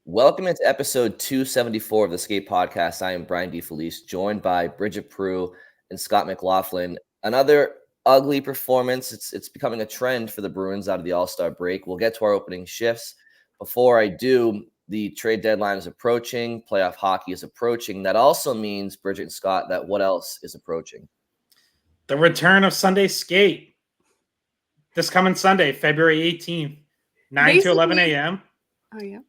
Welcome into episode 274 of the Skate Podcast. I am Brian DeFelice, joined by Bridget Prue and Scott McLaughlin. Another ugly performance. It's becoming a trend for the Bruins out of the All-Star break. We'll get to our opening shifts. Before I do, the trade deadline is approaching. Playoff hockey is approaching. That also means, Bridget and Scott, that what else is approaching? The return of Sunday Skate. This coming Sunday, February 18th, 9 to 11 a.m. Oh, yeah.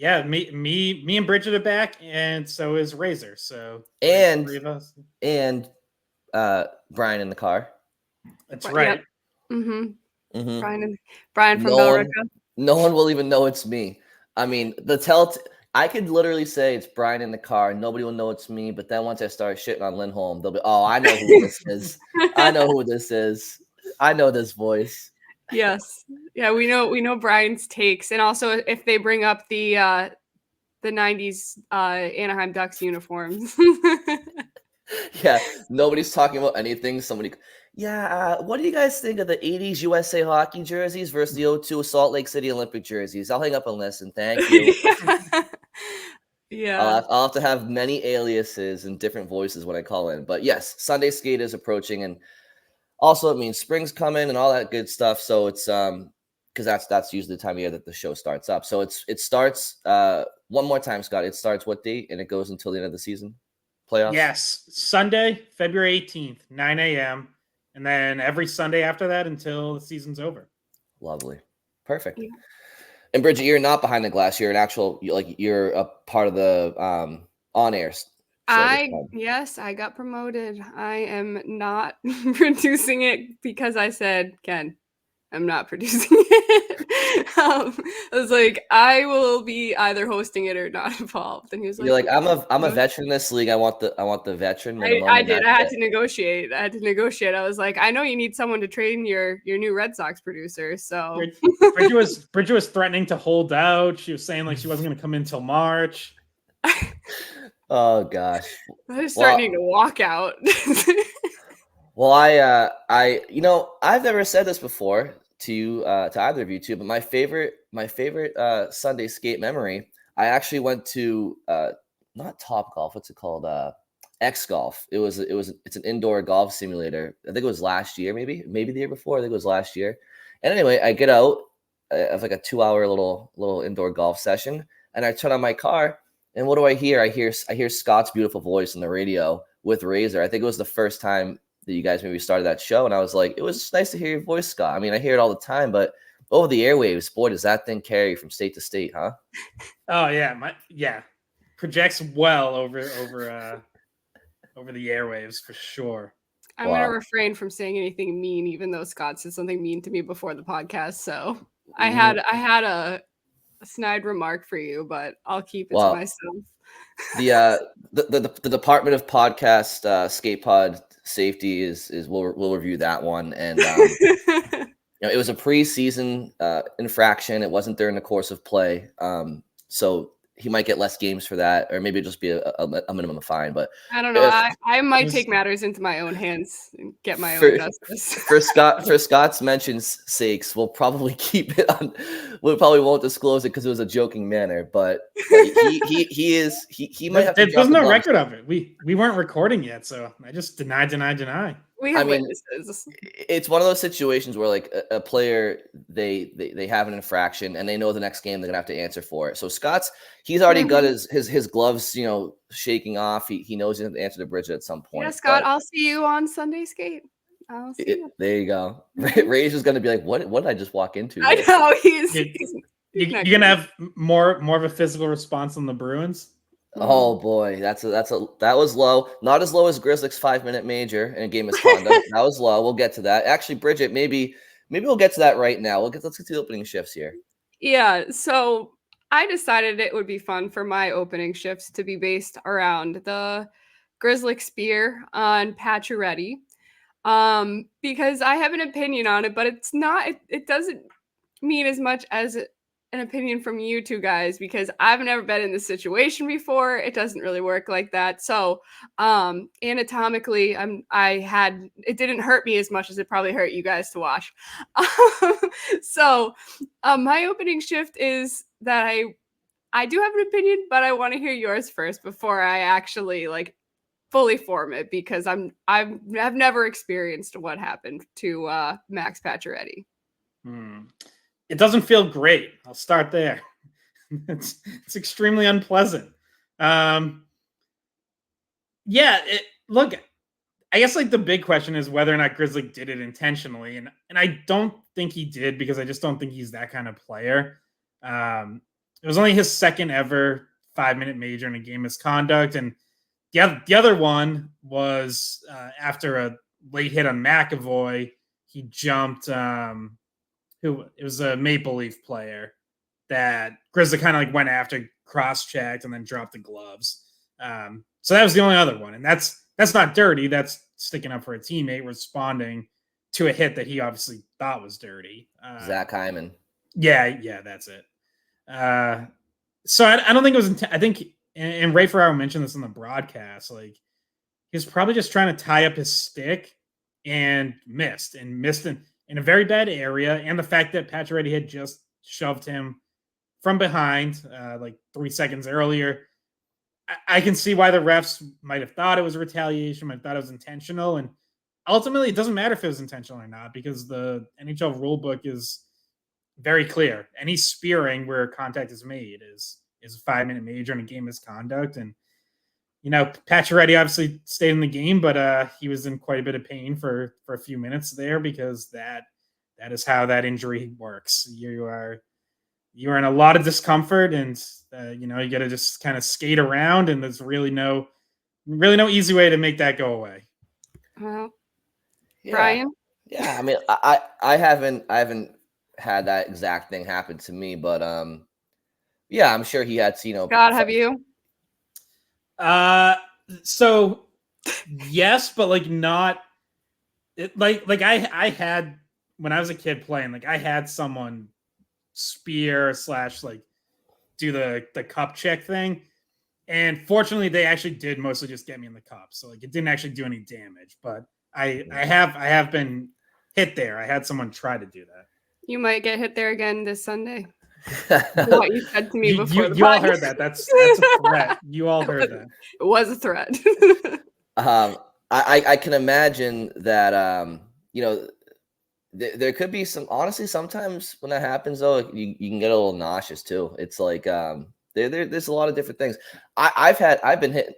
Yeah, me and Bridget are back, and so is Razor. So And three of us. And Brian in the car. That's right. Yep. Mm-hmm. Brian from Billerica. No one will even know it's me. I mean, I could literally say it's Brian in the car. Nobody will know it's me. But then once I start shitting on Lindholm, they'll be, oh, I know who this is. I know who this is. I know this voice. Yes. Yeah, we know Brian's takes. And also if they bring up the 90s Anaheim Ducks uniforms. Yeah, nobody's talking about anything. What do you guys think of the 80s USA hockey jerseys versus the 02 Salt Lake City Olympic jerseys? I'll hang up and listen. Thank you. Yeah. I'll have to have many aliases and different voices when I call in. But yes, Sunday Skate is approaching, and also it means spring's coming and all that good stuff. So it's because that's usually the time of year that the show starts up. So it starts one more time, Scott. It starts what date and it goes until the end of the season? Playoffs? Yes, Sunday, February 18th, 9 a.m. And then every Sunday after that until the season's over. Lovely. Perfect. Yeah. And Bridget, you're not behind the glass. You're an actual, you're a part of the on-air. Yes, I got promoted. I am not producing it because I said, Ken, I'm not producing it. I was like, I will be either hosting it or not involved. And he was like, "You're like, I'm a veteran in this league. I want the veteran minimum." I did. I had to negotiate. I was like, I know you need someone to train your new Red Sox producer. So Bridget was threatening to hold out. She was saying like she wasn't going to come in till March. Oh gosh, I was starting to walk out. Well, I've never said this before to you, to either of you two, but my favorite Sunday Skate memory, I actually went to not Top Golf, what's it called? X Golf. It's an indoor golf simulator. I think it was last year, maybe the year before. I think it was last year. And anyway, I get out of like a 2-hour little indoor golf session, and I turn on my car. And what do I hear? I hear Scott's beautiful voice on the radio with Razor. I think it was the first time that you guys maybe started that show, and I was like, it was nice to hear your voice, Scott. I mean, I hear it all the time, but over the airwaves, boy, does that thing carry from state to state, huh? Oh yeah, projects well over the airwaves for sure. I'm gonna refrain from saying anything mean, even though Scott said something mean to me before the podcast. So I had a snide remark for you, but I'll keep it to myself. The Department of Podcast Skate Pod Safety is we'll review that one, and it was a preseason infraction. It wasn't during the course of play, so he might get less games for that, or maybe it'll just be a minimum fine. But I don't know. I might take matters into my own hands and get my own justice. For Scott's mention's sakes, we'll probably keep it on. We probably won't disclose it because it was a joking manner. But he might have. There's no record of it. We weren't recording yet, so I just deny. We have witnesses. It's one of those situations where like a player, they have an infraction and they know the next game they're gonna have to answer for it. So he's already got his gloves, shaking off. He knows he has to answer to Bridget at some point. Yeah, Scott, I'll see you on Sunday Skate. I'll see you. There you go. Rage is gonna be like, what did I just walk into? I know you're gonna have more of a physical response on the Bruins. Oh boy, that was low. Not as low as Grzelcyk's 5-minute major in a game misconduct. That was low. We'll get to that. Actually, Bridget, maybe we'll get to that right now. Let's get to the opening shifts here. Yeah, so I decided it would be fun for my opening shifts to be based around the Grzelcyk spear on Pacioretty. Because I have an opinion on it, but it's not it doesn't mean as much as an opinion from you two guys, because I've never been in this situation before. It doesn't really work like that. So anatomically, it didn't hurt me as much as it probably hurt you guys to watch. So my opening shift is that I do have an opinion, but I want to hear yours first before I actually like fully form it, because I've never experienced what happened to Max Pacioretty. It doesn't feel great. I'll start there. It's extremely unpleasant. Look, I guess like the big question is whether or not Grzelcyk did it intentionally, and I don't think he did, because I just don't think he's that kind of player. It was only his second ever 5-minute major in a game misconduct, and the other one was after a late hit on McAvoy. He jumped. It was a Maple Leaf player that Grzelcyk kind of like went after, cross-checked, and then dropped the gloves. So that was the only other one, and that's not dirty. That's sticking up for a teammate, responding to a hit that he obviously thought was dirty. Zach Hyman. Yeah, that's it. So I don't think it was. I think, and Ray Ferraro mentioned this on the broadcast. Like, he was probably just trying to tie up his stick and missed in a very bad area, and the fact that Pacioretty had just shoved him from behind like 3 seconds earlier. I can see why the refs might have thought it was retaliation, might have thought it was intentional, and ultimately it doesn't matter if it was intentional or not, because the NHL rulebook is very clear. Any spearing where contact is made is a 5-minute major in a game misconduct. And Pacioretty obviously stayed in the game, but he was in quite a bit of pain for a few minutes there, because that is how that injury works. You are in a lot of discomfort, and you got to just kind of skate around, and there's really no easy way to make that go away. Well, Yeah. Brian? Yeah, I mean, I haven't had that exact thing happen to me, but yeah, I'm sure he had, God, have you? So yes, but like not like I had, when I was a kid playing, like I had someone spear / like do the cup check thing, and fortunately they actually did mostly just get me in the cup, so like it didn't actually do any damage. But I have been hit there. I had someone try to do that. You might get hit there again this Sunday. What you said to me before you all heard that. That's a threat. You all heard that. It was a threat. I can imagine that there could be some, honestly, sometimes when that happens though, you can get a little nauseous too. It's like there's a lot of different things. I've been hit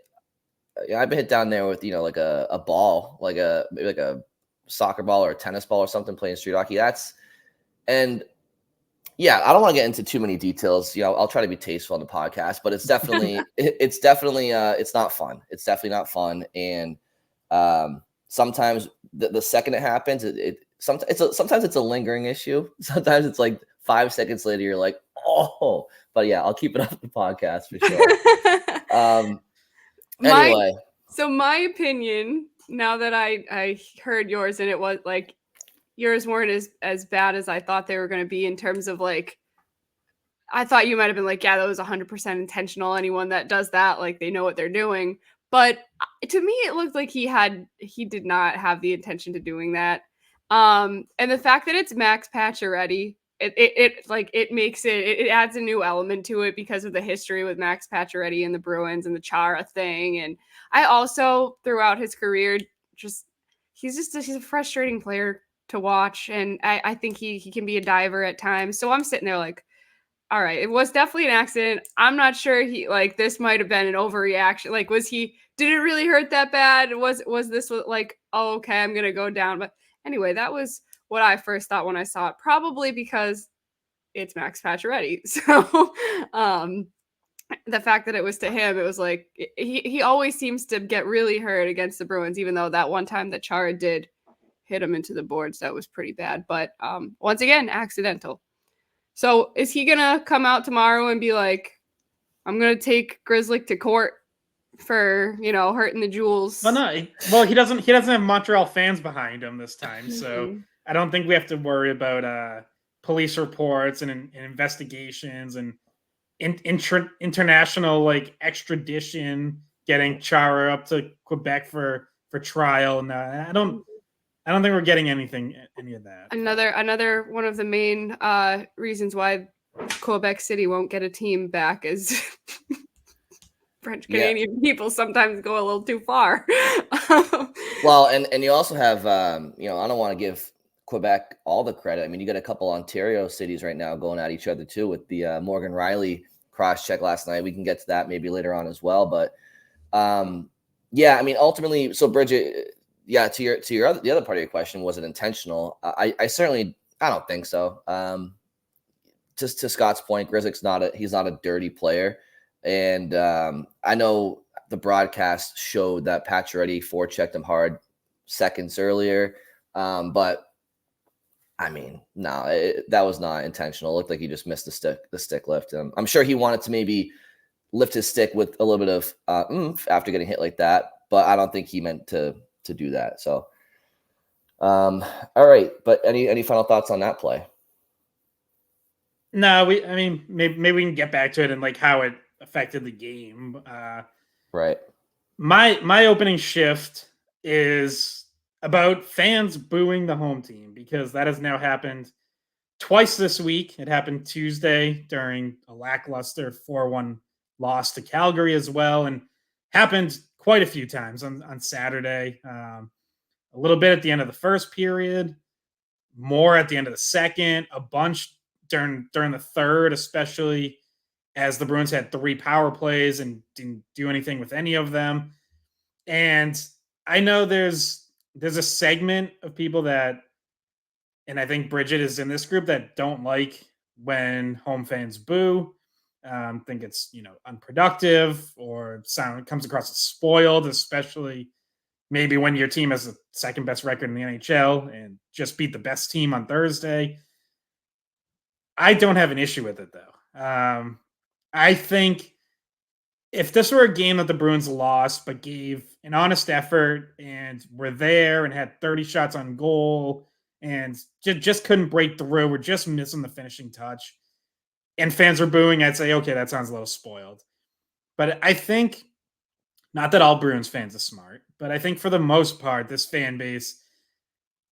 down there with like a ball, like a soccer ball or a tennis ball or something, playing street hockey. And yeah, I don't want to get into too many details. I'll try to be tasteful on the podcast, but it's definitely it's not fun. It's definitely not fun. And sometimes the second it happens, sometimes it's a lingering issue. Sometimes it's like 5 seconds later, you're like, oh. But yeah, I'll keep it up the podcast for sure. Anyway, so my opinion, now that I heard yours, and it was like, yours weren't as bad as I thought they were going to be, in terms of like, I thought you might have been like, yeah, that was 100% intentional. Anyone that does that, like, they know what they're doing. But to me, it looked like he did not have the intention to doing that. And the fact that it's Max Pacioretty, it makes it adds a new element to it, because of the history with Max Pacioretty and the Bruins and the Chara thing. And I also, throughout his career, he's a frustrating player to watch, and I think he can be a diver at times. So I'm sitting there like, all right, it was definitely an accident. I'm not sure this might have been an overreaction. Like, did it really hurt that bad? Was this like, oh, okay, I'm gonna go down? But anyway, that was what I first thought when I saw it, probably because it's Max Pacioretty. So the fact that it was to him, it was like, he always seems to get really hurt against the Bruins, even though that one time that Chara did hit him into the boards, that was pretty bad. But once again, accidental. So is he gonna come out tomorrow and be like, I'm gonna take Grzelcyk to court for hurting the jewels? Well, no. Well, he doesn't have Montreal fans behind him this time, so I don't think we have to worry about police reports and investigations and international like extradition, getting Chara up to Quebec for trial. No, I don't think we're getting any of that. Another one of the main reasons why Quebec City won't get a team back as French Canadian people sometimes go a little too far. Well, and you also have, I don't want to give Quebec all the credit. I mean, you got a couple Ontario cities right now going at each other too with the Morgan Riley cross check last night. We can get to that maybe later on as well. But yeah, I mean, ultimately, so Bridget, yeah, to your the other part of your question, was it intentional? I certainly, I don't think so. Just to Scott's point, Grzelcyk's he's not a dirty player. And I know the broadcast showed that Pacioretty forechecked him hard seconds earlier. But I mean, no, that was not intentional. It looked like he just missed the stick lift. I'm sure he wanted to maybe lift his stick with a little bit of oomph after getting hit like that, but I don't think he meant to do that. So, all right. But any final thoughts on that play? No, maybe we can get back to it and like how it affected the game. Right. My opening shift is about fans booing the home team because that has now happened twice this week. It happened Tuesday during a lackluster 4-1 loss to Calgary as well, and happened quite a few times on Saturday. A little bit at the end of the first period, more at the end of the second, a bunch during the third, especially as the Bruins had 3 power plays and didn't do anything with any of them. And I know there's a segment of people that, and I think Bridget is in this group, that don't like when home fans boo. Think it's unproductive or comes across as spoiled, especially maybe when your team has the second best record in the NHL and just beat the best team on Thursday. I don't have an issue with it though. I think if this were a game that the Bruins lost but gave an honest effort and were there and had 30 shots on goal and just couldn't break through, we're just missing the finishing touch, and fans were booing, I'd say, okay, that sounds a little spoiled. But I think, not that all Bruins fans are smart, but I think for the most part, this fan base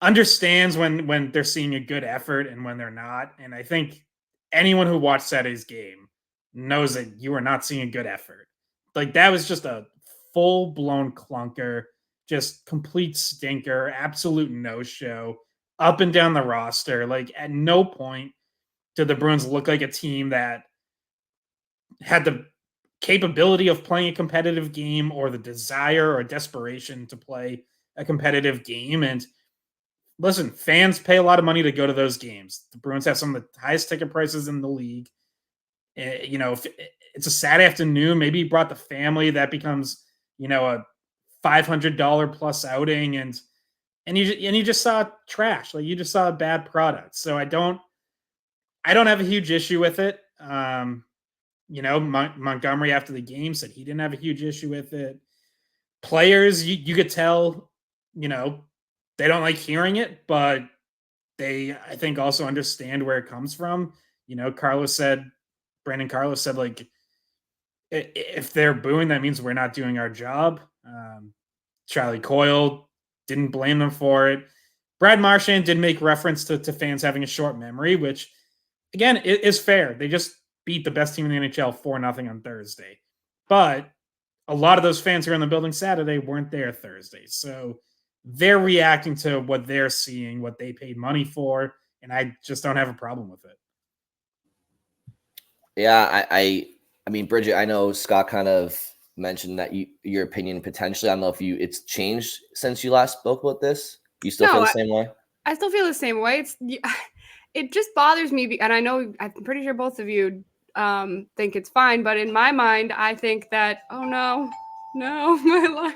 understands when they're seeing a good effort and when they're not. And I think anyone who watched Saturday's game knows that you are not seeing a good effort. Like, that was just a full-blown clunker, just complete stinker, absolute no-show, up and down the roster. Like, at no point did the Bruins look like a team that had the capability of playing a competitive game or the desire or desperation to play a competitive game. And listen, fans pay a lot of money to go to those games. The Bruins have some of the highest ticket prices in the league. If it's a sad afternoon, maybe you brought the family, that becomes, a $500 plus outing, and you just saw trash. Like, you just saw a bad product. So I don't have a huge issue with it. Montgomery after the game said he didn't have a huge issue with it. Players, you could tell, they don't like hearing it, but they, I think, also understand where it comes from. Brandon Carlos said, like, if they're booing, that means we're not doing our job. Charlie Coyle didn't blame them for it. Brad Marchand did make reference to fans having a short memory, which, again, is fair. They just beat the best team in the NHL 4-0 on Thursday. But a lot of those fans who were in the building Saturday weren't there Thursday. So they're reacting to what they're seeing, what they paid money for, and I just don't have a problem with it. Yeah, I mean, Bridget, I know Scott kind of mentioned that your opinion potentially, I don't know if it's changed since you last spoke about this. You still feel the same way? I still feel the same way. It just bothers me, and I know I'm pretty sure both of you think it's fine, but in my mind, I think that, oh no, my alarm.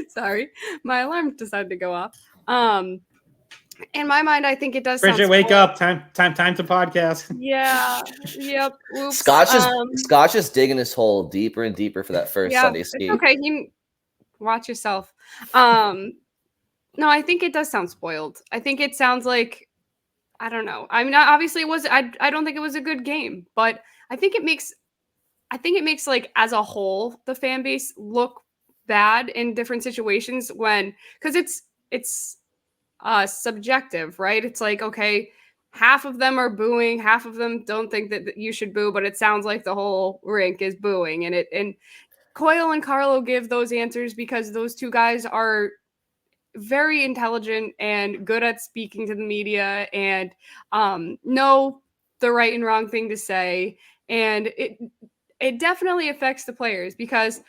Sorry, my alarm decided to go off. In my mind, I think it does. Bridget, wake up! Time to podcast. Yeah. Yep. Oops. Scott's just digging his hole deeper and deeper for that first Sunday skate. Okay, watch yourself. No, I think it does sound spoiled. I think it sounds like, I don't know. I mean, obviously it was. I don't think it was a good game, but I think it makes like, as a whole, the fan base look bad in different situations because it's subjective, right? It's like, okay, half of them are booing, half of them don't think that you should boo, but it sounds like the whole rink is booing. And Coyle and Carlo give those answers because those two guys are very intelligent and good at speaking to the media and know the right and wrong thing to say. And it definitely affects the players because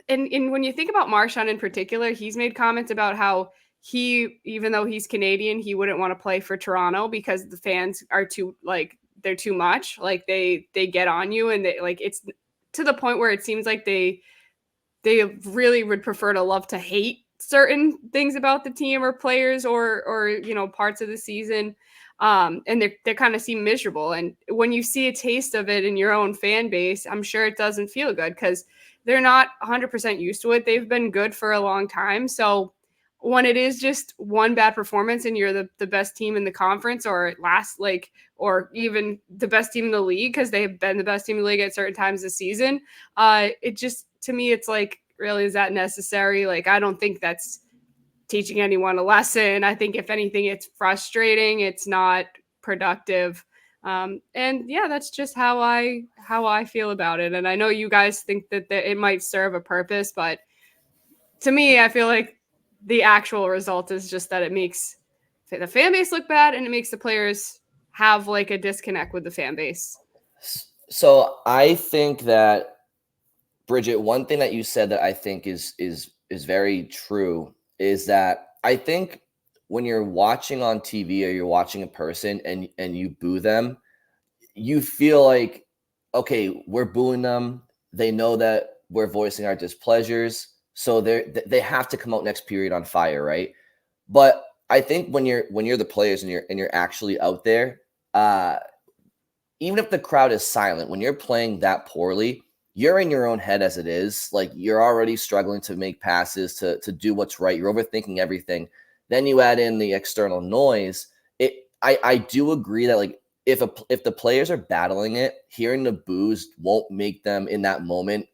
and when you think about Marchand in particular, he's made comments about how he, even though he's Canadian, he wouldn't want to play for Toronto because the fans are too, like, they're too much. Like they get on you, and they, like, it's to the point where it seems like they really would prefer to love to hate certain things about the team or players or you know, parts of the season. And they kind of seem miserable. And when you see a taste of it in your own fan base, I'm sure it doesn't feel good because they're not 100% used to it. They've been good for a long time. So when it is just one bad performance and you're the best team in the conference or or even the best team in the league, because they have been the best team in the league at certain times this season, it just, to me, it's like, really, is that necessary? Like, I don't think that's teaching anyone a lesson. I think if anything, it's frustrating. It's not productive. And yeah, that's just how I feel about it. And I know you guys think that it might serve a purpose, but to me, I feel like the actual result is just that it makes the fan base look bad and it makes the players have like a disconnect with the fan base. So I think that, Bridget, one thing that you said that I think is very true is that I think when you're watching on TV or you're watching a person and you boo them, you feel like, okay, we're booing them. They know that we're voicing our displeasures, so they have to come out next period on fire, right? But I think when you're the players and you're actually out there, even if the crowd is silent, when you're playing that poorly, you're in your own head as it is. Like, you're already struggling to make passes, to do what's right. You're overthinking everything. Then you add in the external noise. I do agree that, like, if the players are battling it, hearing the boos won't make them in that moment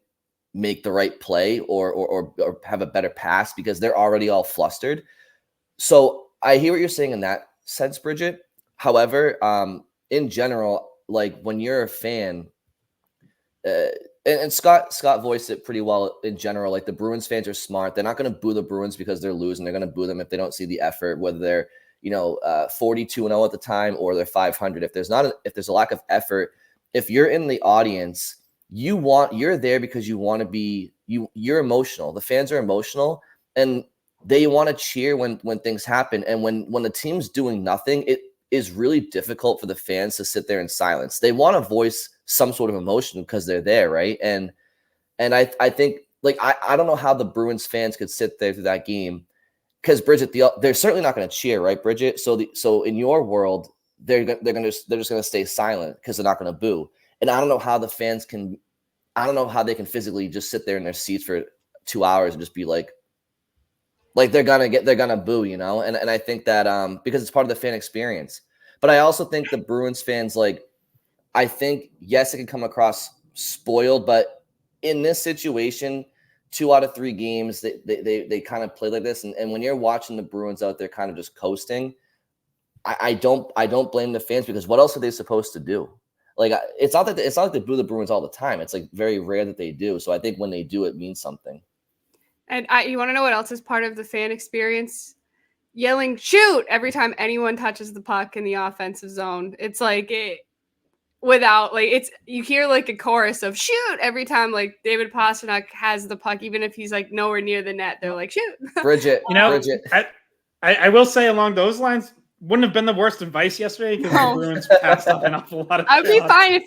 make the right play or have a better pass because they're already all flustered. So I hear what you're saying in that sense, Bridget. However, in general, like, when you're a fan, and Scott voiced it pretty well in general. Like, the Bruins fans are smart. They're not going to boo the Bruins because they're losing. They're going to boo them if they don't see the effort, whether they're 42-0 at the time or they're 500. If there's a lack of effort, if you're in the audience, you're there because you want to be you're emotional. The fans are emotional and they want to cheer when things happen. And when the team's doing nothing, it is really difficult for the fans to sit there in silence. They want to voice some sort of emotion because they're there, right? And I think, like, I don't know how the Bruins fans could sit there through that game, because, Bridget, they're certainly not going to cheer, right, Bridget? So in your world, they're just going to stay silent because they're not going to boo. And I don't know how they can physically just sit there in their seats for 2 hours and just be like they're gonna boo, you know? And I think that because it's part of the fan experience. But I also think the Bruins fans, like, I think, yes, it can come across spoiled, but in this situation, 2 out of 3 games, they kind of play like this. And when you're watching the Bruins out there kind of just coasting, I don't blame the fans, because what else are they supposed to do? Like, it's not like they boo the Bruins all the time. It's, like, very rare that they do. So I think when they do, it means something. And you want to know what else is part of the fan experience? Yelling "shoot" every time anyone touches the puck in the offensive zone. It's like you hear like a chorus of "shoot" every time, like, David Pastrnak has the puck, even if he's like nowhere near the net. They're like "shoot." Bridget, Bridget. I will say along those lines, wouldn't have been the worst advice yesterday because the Bruins passed up an awful lot of I'd be shots. fine if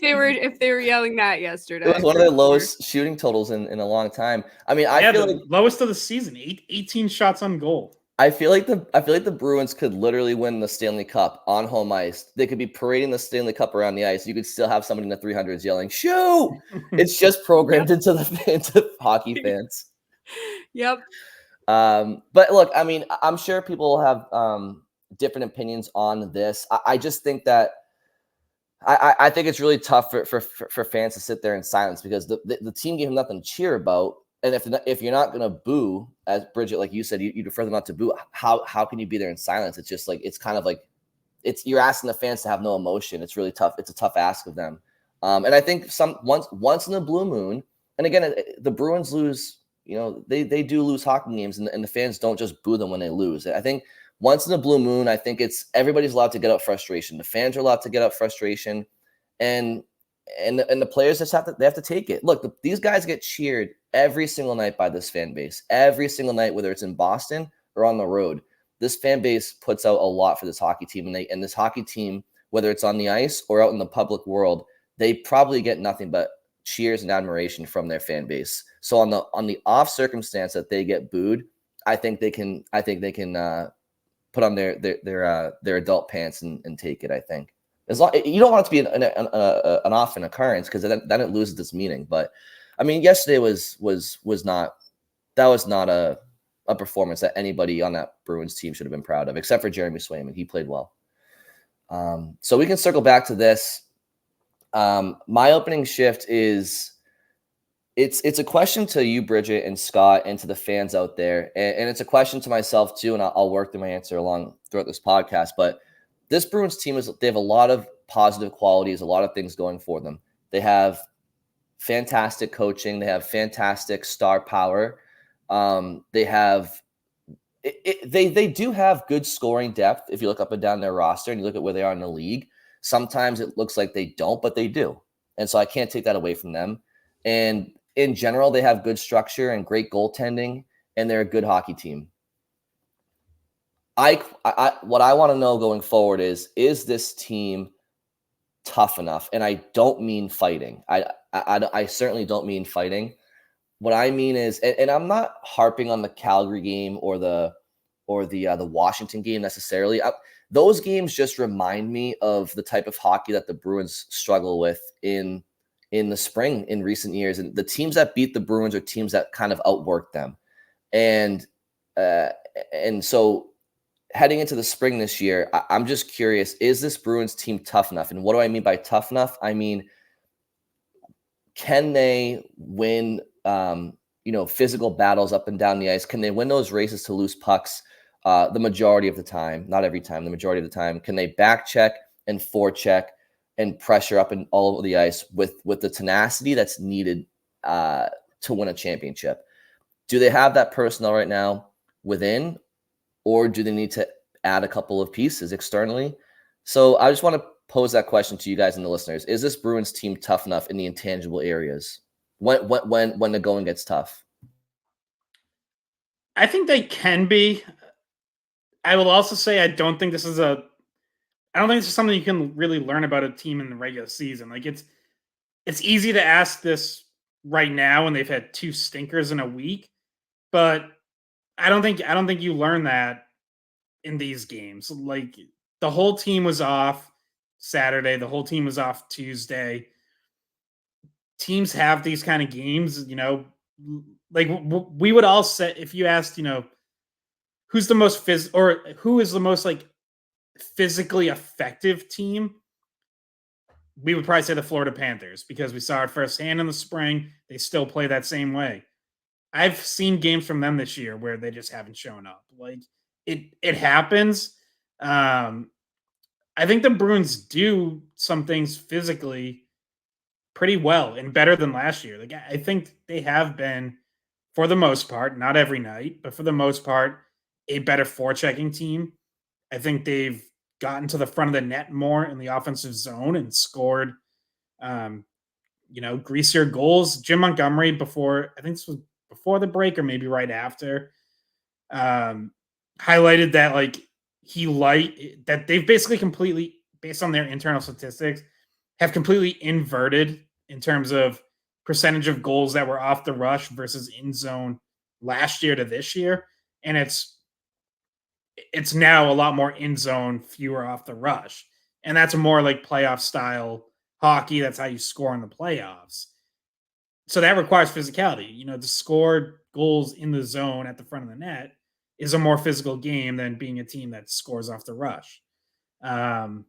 they were yelling that yesterday. It was one of their lowest shooting totals in a long time. I mean, I feel the like lowest of the season, 18 shots on goal. I feel like the Bruins could literally win the Stanley Cup on home ice. They could be parading the Stanley Cup around the ice. You could still have somebody in the 300s yelling "shoot." It's just programmed into hockey fans. Yep. But look, I mean, I'm sure people have different opinions on this. I just think that I think it's really tough for fans to sit there in silence, because the team gave them nothing to cheer about. And if you're not going to boo, as Bridget, like you said, you prefer them not to boo. How can you be there in silence? It's just like, it's kind of like, you're asking the fans to have no emotion. It's really tough. It's a tough ask of them. And I think once in a blue moon, and again, the Bruins lose. They do lose hockey games, and the fans don't just boo them when they lose. I think once in a blue moon, I think everybody's allowed to get out frustration. The fans are allowed to get out frustration, and the players just have to take it. Look, these guys get cheered every single night by this fan base. Every single night, whether it's in Boston or on the road, this fan base puts out a lot for this hockey team, and this hockey team, whether it's on the ice or out in the public world, they probably get nothing but cheers and admiration from their fan base. So on the off circumstance that they get booed, I think they can put on their adult pants and take it. I think as long you don't want it to be an often occurrence, because then it loses its meaning. But I mean, yesterday was not a performance that anybody on that Bruins team should have been proud of, except for Jeremy Swayman. He played well. So we can circle back to this. My opening shift is it's a question to you, Bridget and Scott, and to the fans out there, and it's a question to myself too, and I'll work through my answer throughout this podcast. But this Bruins team they have a lot of positive qualities, a lot of things going for them. They have fantastic coaching, they have fantastic star power. They have they do have good scoring depth. If you look up and down their roster and you look at where they are in the league, sometimes it looks like they don't, but they do. And so I can't take that away from them. And in general, they have good structure and great goaltending, and they're a good hockey team. What I want to know going forward is this team tough enough? And I don't mean fighting. I certainly don't mean fighting. What I mean is, and I'm not harping on the Calgary game or the Washington game necessarily. Those games just remind me of the type of hockey that the Bruins struggle with in the spring in recent years. And the teams that beat the Bruins are teams that kind of outwork them. And so heading into the spring this year, I'm just curious, is this Bruins team tough enough? And what do I mean by tough enough? I mean, can they win physical battles up and down the ice? Can they win those races to loose pucks the majority of the time? Not every time, the majority of the time. Can they back check and forecheck and pressure up and all over the ice with the tenacity that's needed to win a championship? Do they have that personnel right now within, or do they need to add a couple of pieces externally? So I just want to pose that question to you guys and the listeners. Is this Bruins team tough enough in the intangible areas when the going gets tough? I think they can be. I will also say I don't think this is something you can really learn about a team in the regular season. Like it's easy to ask this right now when they've had two stinkers in a week, but I don't think you learn that in these games. Like the whole team was off Saturday, the whole team was off Tuesday. Teams have these kind of games, like we would all say, if you asked, who's the most who is the most like physically effective team, we would probably say the Florida Panthers, because we saw it firsthand in the spring. They still play that same way. I've seen games from them this year where they just haven't shown up. Like it happens. I think the Bruins do some things physically pretty well and better than last year. Like I think they have been, for the most part, not every night, but for the most part, a better forechecking team. I think they've gotten to the front of the net more in the offensive zone and scored, greasier goals. Jim Montgomery, I think this was before the break or maybe right after, highlighted that that they've basically completely, based on their internal statistics, have completely inverted in terms of percentage of goals that were off the rush versus in zone last year to this year. And it's now a lot more in zone, fewer off the rush. And that's a more like playoff style hockey. That's how you score in the playoffs. So that requires physicality. To score goals in the zone at the front of the net is a more physical game than being a team that scores off the rush. I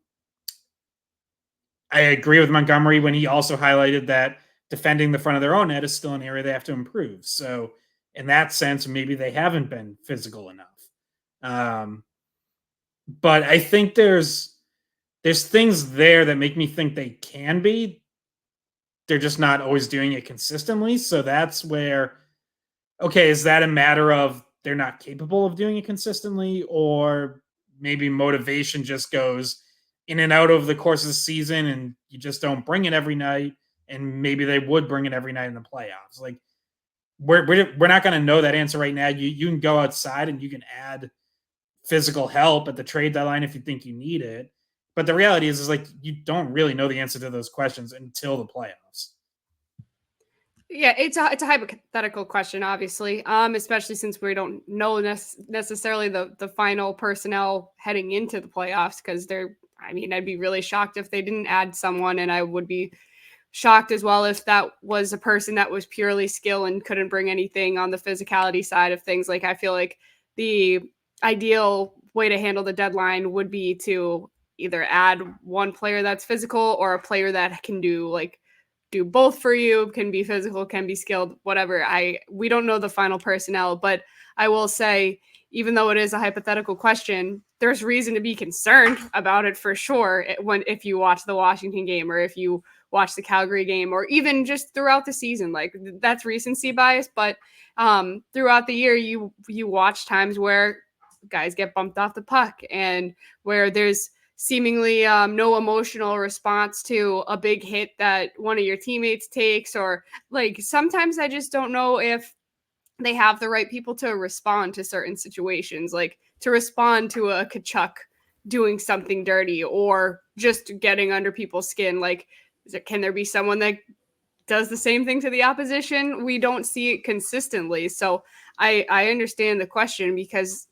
agree with Montgomery when he also highlighted that defending the front of their own net is still an area they have to improve. So in that sense, maybe they haven't been physical enough. But I think there's there's things there that make me think they can be. They're just not always doing it consistently. So that's where, okay, is that a matter of they're not capable of doing it consistently, or maybe motivation just goes in and out over the course of the season and you just don't bring it every night, and maybe they would bring it every night in the playoffs? Like, we're not going to know that answer right now. You can go outside and you can add physical help at the trade deadline if you think you need it. But the reality is like you don't really know the answer to those questions until the playoffs. Yeah, it's a hypothetical question, obviously, especially since we don't know necessarily the final personnel heading into the playoffs, because I'd be really shocked if they didn't add someone, and I would be shocked as well if that was a person that was purely skill and couldn't bring anything on the physicality side of things. Like, I feel like the ideal way to handle the deadline would be to either add one player that's physical or a player that can do both for you, can be physical, can be skilled, whatever. We don't know the final personnel, but I will say, even though it is a hypothetical question, there's reason to be concerned about it for sure. If you watch the Washington game, or if you watch the Calgary game, or even just throughout the season, like, that's recency bias. But throughout the year, you watch times where guys get bumped off the puck, and where there's seemingly no emotional response to a big hit that one of your teammates takes, or like, sometimes I just don't know if they have the right people to respond to certain situations, like to respond to a Kachuk doing something dirty or just getting under people's skin. Like, can there be someone that does the same thing to the opposition? We don't see it consistently. So I understand the question, because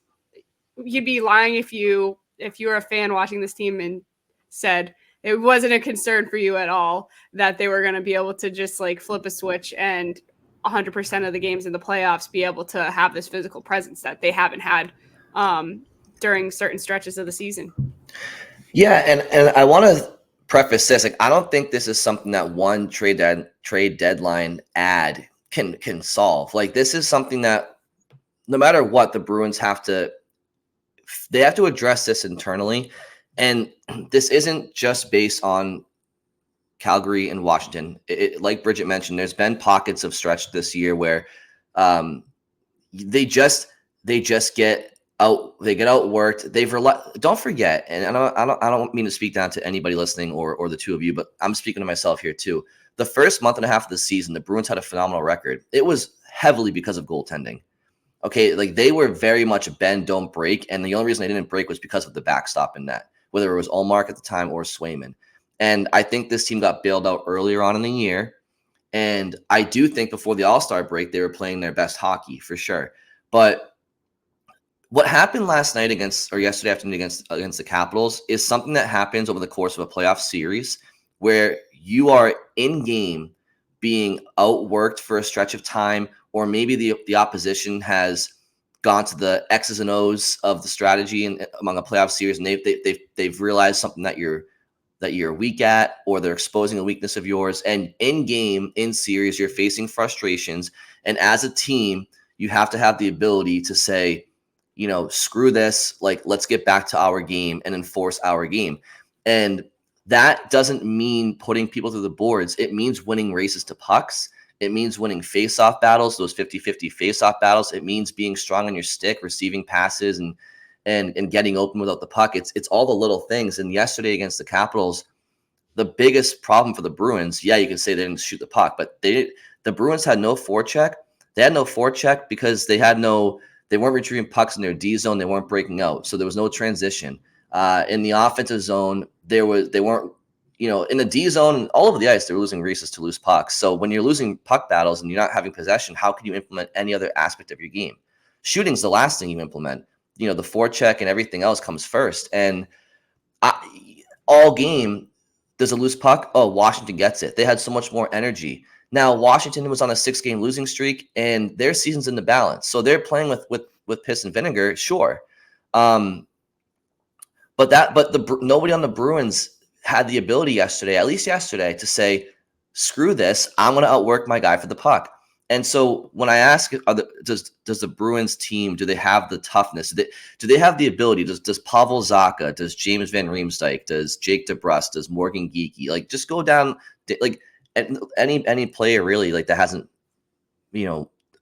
you'd be lying if you were a fan watching this team and said it wasn't a concern for you at all that they were going to be able to just like flip a switch and 100% of the games in the playoffs be able to have this physical presence that they haven't had during certain stretches of the season. Yeah, and I want to preface this, like, I don't think this is something that one trade deadline ad can solve. Like, this is something that no matter what, the Bruins have to address this internally. And this isn't just based on Calgary and Washington. Like Bridget mentioned, there's been pockets of stretch this year where they just get out. They get outworked. Don't forget, and I don't mean to speak down to anybody listening or the two of you, but I'm speaking to myself here too. The first month and a half of the season, the Bruins had a phenomenal record. It was heavily because of goaltending. Okay, like, they were very much bend, don't break, and the only reason they didn't break was because of the backstop in net, whether it was Ullmark at the time or Swayman. And I think this team got bailed out earlier on in the year, and I do think before the All-Star break they were playing their best hockey for sure. But what happened yesterday afternoon against the Capitals is something that happens over the course of a playoff series, where you are in game being outworked for a stretch of time, or maybe the opposition has gone to the X's and O's of the strategy and among a playoff series, and they've realized something that you're weak at, or they're exposing a weakness of yours. And in game, in series, you're facing frustrations, and as a team, you have to have the ability to say, screw this, like, let's get back to our game and enforce our game. And that doesn't mean putting people through the boards. It means winning races to pucks. It means winning face-off battles, those 50-50 face-off battles. It means being strong on your stick, receiving passes, and getting open without the puck. It's all the little things. And yesterday against the Capitals, the biggest problem for the Bruins, you can say they didn't shoot the puck, but the Bruins had no forecheck. They had no forecheck because they weren't retrieving pucks in their D zone. They weren't breaking out. So there was no transition. In the offensive zone, they weren't, in the D zone and all over the ice, they're losing races to lose pucks. So when you're losing puck battles and you're not having possession, how can you implement any other aspect of your game? Shooting's the last thing you implement. The forecheck and everything else comes first. And all game, there's a loose puck. Oh, Washington gets it. They had so much more energy. Now, Washington was on a 6-game losing streak, and their season's in the balance. So they're playing with piss and vinegar, sure. But nobody on the Bruins had the ability yesterday, at least yesterday, to say, screw this, I'm going to outwork my guy for the puck. And so when I ask, does the Bruins team, do they have the toughness? Do they have the ability? Does Pavel Zacha, does James Van Riemsdyk, does Jake DeBrusk, does Morgan Geekie, like just go down, like any player really, like that hasn't,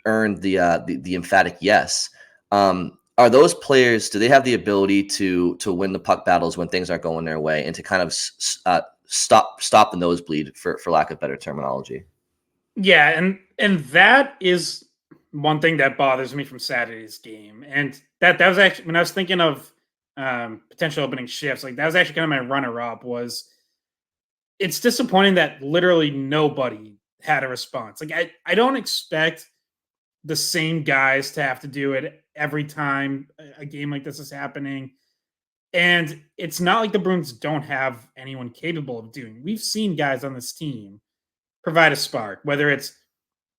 earned the emphatic yes. Are those players, do they have the ability to win the puck battles when things aren't going their way and to kind of stop the nosebleed, for lack of better terminology? Yeah, and that is one thing that bothers me from Saturday's game. And that was actually when I was thinking of potential opening shifts, like that was actually kind of my runner-up. Was it's disappointing that literally nobody had a response. Like I don't expect the same guys to have to do it every time a game like this is happening. And it's not like the Bruins don't have anyone capable of doing. We've seen guys on this team provide a spark, whether it's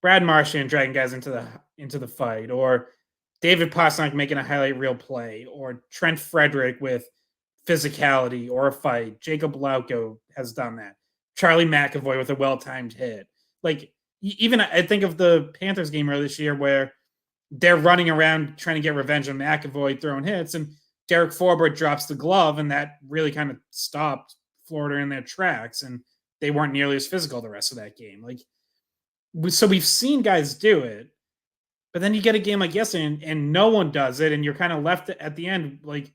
Brad Marchand dragging guys into the fight, or David Pastrnak making a highlight reel play, or Trent Frederick with physicality or a fight. Jacob Lauko has done that. Charlie McAvoy with a well-timed hit. Like even I think of the Panthers game earlier this year where they're running around trying to get revenge on McAvoy throwing hits, and Derek Forbort drops the glove, and that really kind of stopped Florida in their tracks, and they weren't nearly as physical the rest of that game. Like, so we've seen guys do it, but then you get a game like yesterday, and no one does it, and you're kind of left at the end, like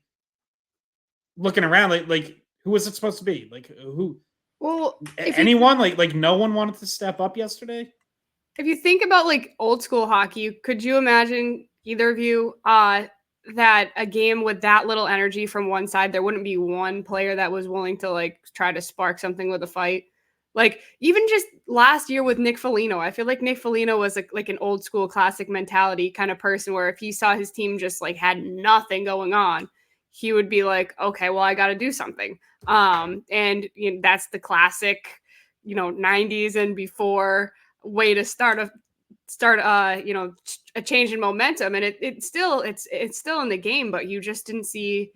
looking around, like who was it supposed to be? Like who? Well, anyone? Like no one wanted to step up yesterday. If you think about like old school hockey, could you imagine, either of you, that a game with that little energy from one side, there wouldn't be one player that was willing to like try to spark something with a fight? Like even just last year with Nick Foligno, I feel like Nick Foligno was like an old school classic mentality kind of person where if he saw his team just like had nothing going on, he would be like, okay, well, I got to do something. And that's the classic, 90s and before way to start a change in momentum. And it's still in the game, but you just didn't see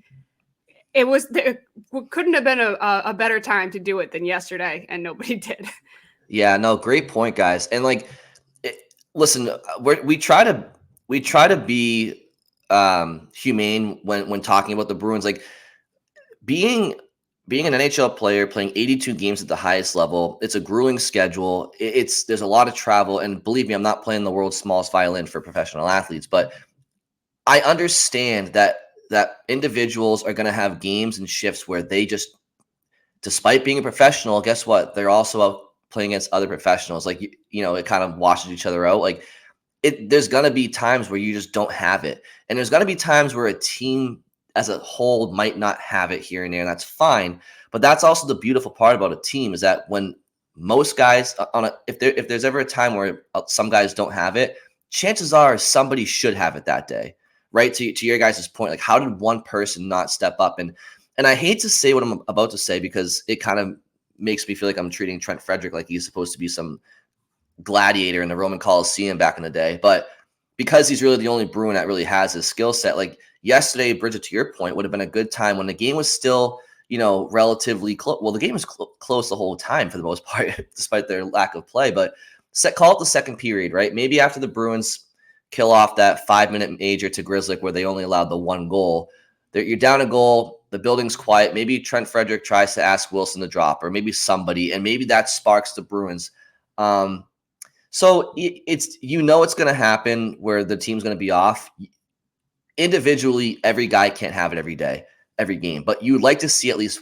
it couldn't have been a better time to do it than yesterday, and nobody did. Yeah, no, great point, guys. And like, listen, we try to be humane when talking about the Bruins. Like being an NHL player, playing 82 games at the highest level, it's a grueling schedule. There's a lot of travel, and believe me, I'm not playing the world's smallest violin for professional athletes, but I understand that individuals are going to have games and shifts where they just, despite being a professional, guess what? They're also out playing against other professionals. Like, it kind of washes each other out. Like there's going to be times where you just don't have it. And there's going to be times where a team as a whole might not have it here and there. And that's fine. But that's also the beautiful part about a team, is that when most guys if there's ever a time where some guys don't have it, chances are somebody should have it that day. Right. To your guys' point, like how did one person not step up? And I hate to say what I'm about to say because it kind of makes me feel like I'm treating Trent Frederick like he's supposed to be some gladiator in the Roman Coliseum back in the day. But because he's really the only Bruin that really has his skill set, like yesterday, Bridget, to your point, would have been a good time when the game was still, relatively close. Well, the game was close the whole time for the most part, despite their lack of play. But call it the second period, right? Maybe after the Bruins kill off that 5-minute major to Grzelcyk where they only allowed the one goal, you're down a goal, the building's quiet. Maybe Trent Frederick tries to ask Wilson to drop, or maybe somebody, and maybe that sparks the Bruins. So it's it's going to happen where the team's going to be off. Individually, every guy can't have it every day, every game, but you would like to see at least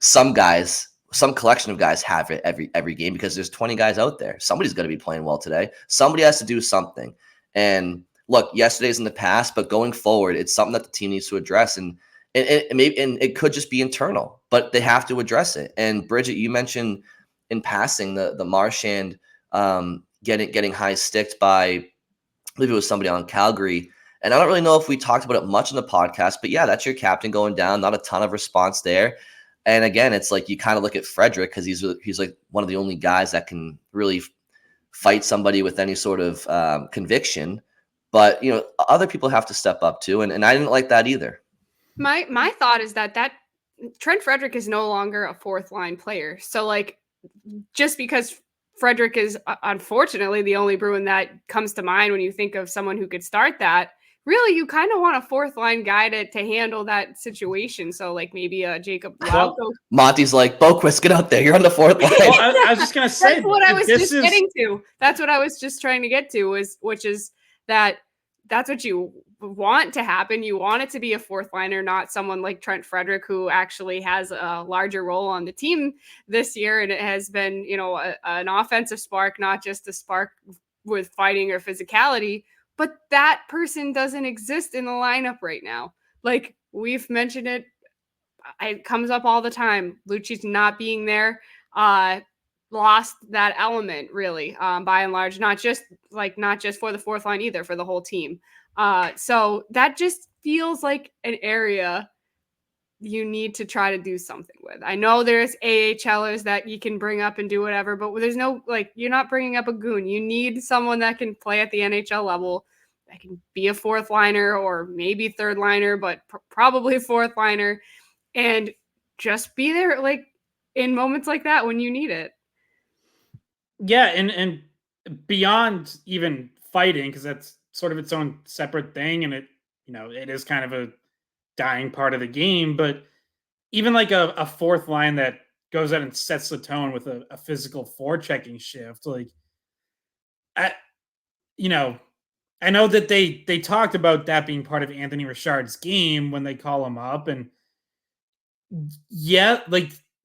some guys, some collection of guys have it every game, because there's 20 guys out there. Somebody's going to be playing well today. Somebody has to do something. And look, yesterday's in the past, but going forward, it's something that the team needs to address. And it could just be internal, but they have to address it. And Bridget, you mentioned in passing the Marchand getting high sticked by, I believe it was somebody on Calgary. And I don't really know if we talked about it much in the podcast, but yeah, that's your captain going down. Not a ton of response there. And again, it's like you kind of look at Frederick because he's like one of the only guys that can really fight somebody with any sort of conviction. But other people have to step up too, and I didn't like that either. My thought is that Trent Frederick is no longer a fourth line player. So like, just because Frederick is unfortunately the only Bruin that comes to mind when you think of someone who could start that. Really, you kind of want a fourth line guy to handle that situation. So like maybe a Jacob Lauko. Monty's like, Boquist, get out there. You're on the fourth line. Well, I was just gonna say that's what I was just getting to. That's what I was just trying to get to, which is that's what you want to happen. You want it to be a fourth liner, not someone like Trent Frederick, who actually has a larger role on the team this year, and it has been, an offensive spark, not just a spark with fighting or physicality. But that person doesn't exist in the lineup right now. Like we've mentioned it comes up all the time. Lucci's not being there lost that element really, by and large, not just for the fourth line either, for the whole team. So that just feels like an area you need to try to do something with. I know there's AHLers that you can bring up and do whatever, but there's no, you're not bringing up a goon. You need someone that can play at the NHL level, that can be a fourth liner or maybe third liner, but probably fourth liner, and just be there in moments like that when you need it. Yeah, and beyond even fighting, because that's sort of its own separate thing, and it is kind of a dying part of the game, but even like a fourth line that goes out and sets the tone with a physical forechecking shift, I know that they talked about that being part of Anthony Richard's game when they call him up, and yeah,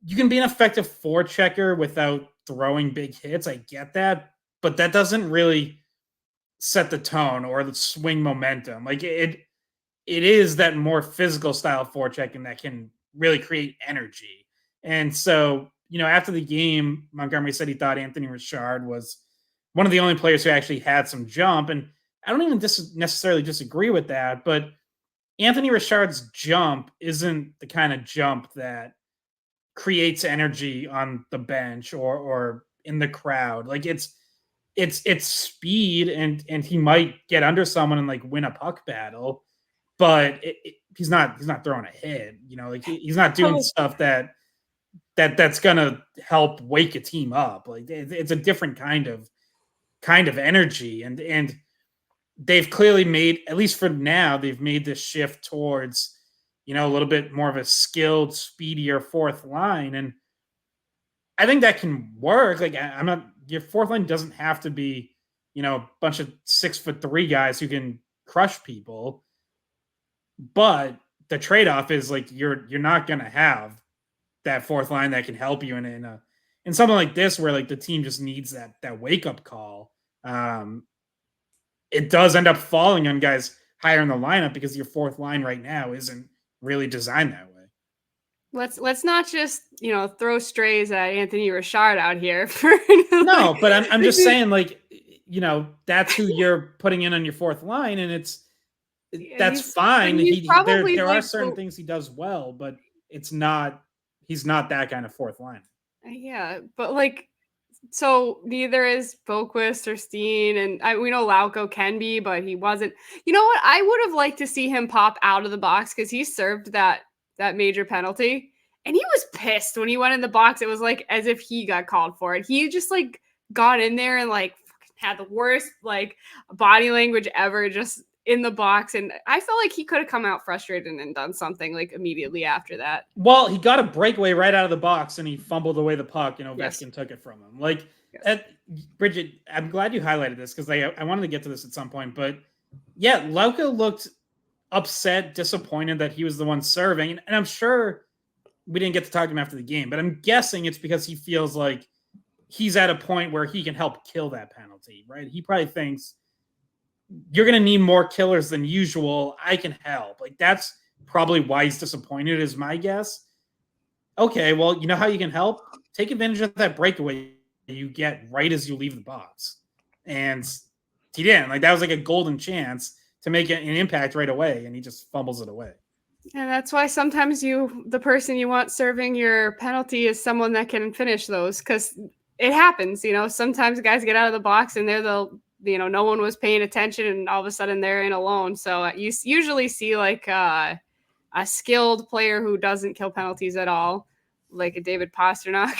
you can be an effective forechecker without throwing big hits. I get that, but that doesn't really set the tone or the swing momentum. It is that more physical style forechecking that can really create energy. And so, after the game, Montgomery said he thought Anthony Richard was one of the only players who actually had some jump. And I don't even necessarily disagree with that, but Anthony Richard's jump isn't the kind of jump that creates energy on the bench or in the crowd. It's speed, and he might get under someone and win a puck battle, but he's not throwing a hit. He's not doing stuff that's gonna help wake a team up. It's a different kind of energy, and they've clearly made, at least for now, they've made this shift towards a little bit more of a skilled, speedier fourth line, and I think that can work. Your fourth line doesn't have to be a bunch of 6'3" guys who can crush people. But the trade-off is you're not going to have that fourth line that can help you in something like this where the team just needs that wake-up call. It does end up falling on guys higher in the lineup because your fourth line right now isn't really designed that way. Let's not just throw strays at Anthony Richard out here. No, but I'm just saying that's who you're putting in on your fourth line, and that's fine. There are certain things he does well, but he's not that kind of fourth line. Yeah, but so neither is Boquist or Steen, and we know Lauko can be, but he wasn't. You know what? I would have liked to see him pop out of the box because he served that major penalty, and he was pissed when he went in the box. It was as if he got called for it. He just got in there and had the worst body language ever, just in the box, and I felt like he could have come out frustrated and done something immediately after that. Well, he got a breakaway right out of the box and he fumbled away the puck, and Ovechkin took it from him. Bridget, I'm glad you highlighted this because I wanted to get to this at some point, but yeah, Lauko looked upset, disappointed that he was the one serving, and I'm sure we didn't get to talk to him after the game, but I'm guessing it's because he feels like he's at a point where he can help kill that penalty, right? He probably thinks, you're going to need more killers than usual. I can help. That's probably why he's disappointed, is my guess. Okay, well, you know how you can help? Take advantage of that breakaway you get right as you leave the box. And he didn't. That was a golden chance to make an impact right away, and he just fumbles it away. And that's why sometimes the person you want serving your penalty is someone that can finish those, because it happens. Sometimes guys get out of the box and they're no one was paying attention, and all of a sudden they're in alone. So you usually see a skilled player who doesn't kill penalties at all, like a David Pastrnak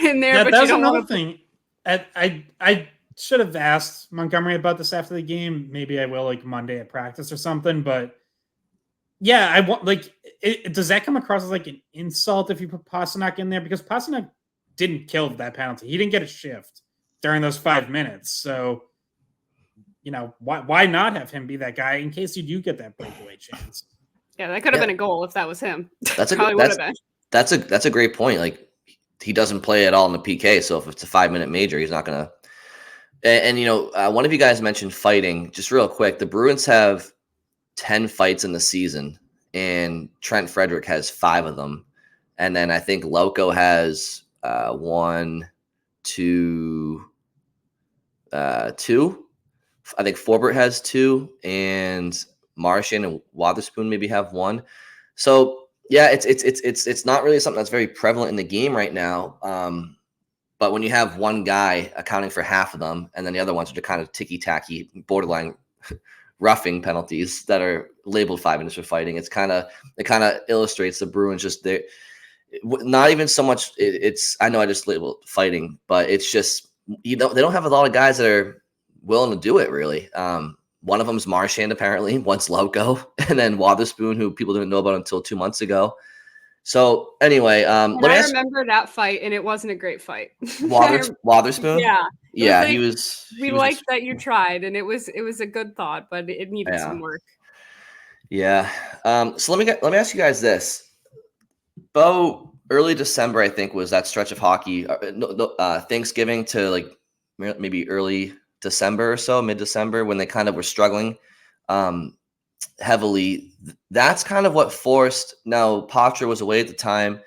in there. Yeah, but that's another thing. I should have asked Montgomery about this after the game. Maybe I will like Monday at practice or something. But yeah, I want like does that come across as like an insult if you put Pasternak in there? Because Pasternak didn't kill that penalty. He didn't get a shift during those 5 minutes. So why not have him be that guy in case you do get that breakaway chance? Yeah, that could have been a goal if that was him. That's Probably would have been. That's a great point. Like he doesn't play at all in the PK, so if it's a 5-minute major, he's not gonna. And one of you guys mentioned fighting. Just real quick, the Bruins have 10 fights in the season, and Trent Frederick has 5 of them, and then I think Loco has 1, 2, 2. I think Forbert has 2, and Martian and Wotherspoon maybe have 1. So yeah, it's not really something that's very prevalent in the game right now. But when you have one guy accounting for half of them, and then the other ones are kind of ticky-tacky, borderline roughing penalties that are labeled 5 minutes for fighting, it kind of illustrates the Bruins just there. Not even so much. I know I just labeled fighting, but it's just they don't have a lot of guys that are willing to do it really. One of them is Marchand, apparently, once Loco, and then Wotherspoon, who people didn't know about until 2 months ago. So anyway, I remember that fight, and it wasn't a great fight. Wotherspoon, yeah, he was. We liked that you tried, and it was a good thought, but it needed some work. Yeah. So let me ask you guys this. Bo, early December, I think, was that stretch of hockey. Thanksgiving to like maybe early December or so, mid-December, when they kind of were struggling heavily. That's kind of what forced. Now, Pacioretty was away at the time,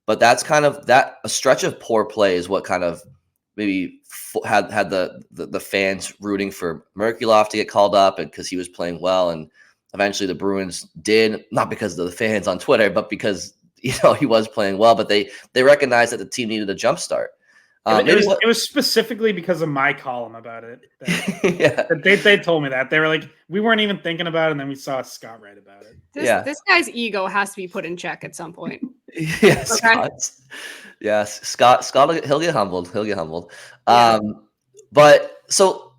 but that's kind of a stretch of poor play is what kind of maybe had the fans rooting for Merkulov to get called up, and because he was playing well, and eventually the Bruins did, not because of the fans on Twitter, but because he was playing well. But they recognized that the team needed a jump start. It was specifically because of my column about it. They told me that. They were like, we weren't even thinking about it, and then we saw Scott write about it. This guy's ego has to be put in check at some point. Yes, okay? Scott, he'll get humbled. Yeah. But so,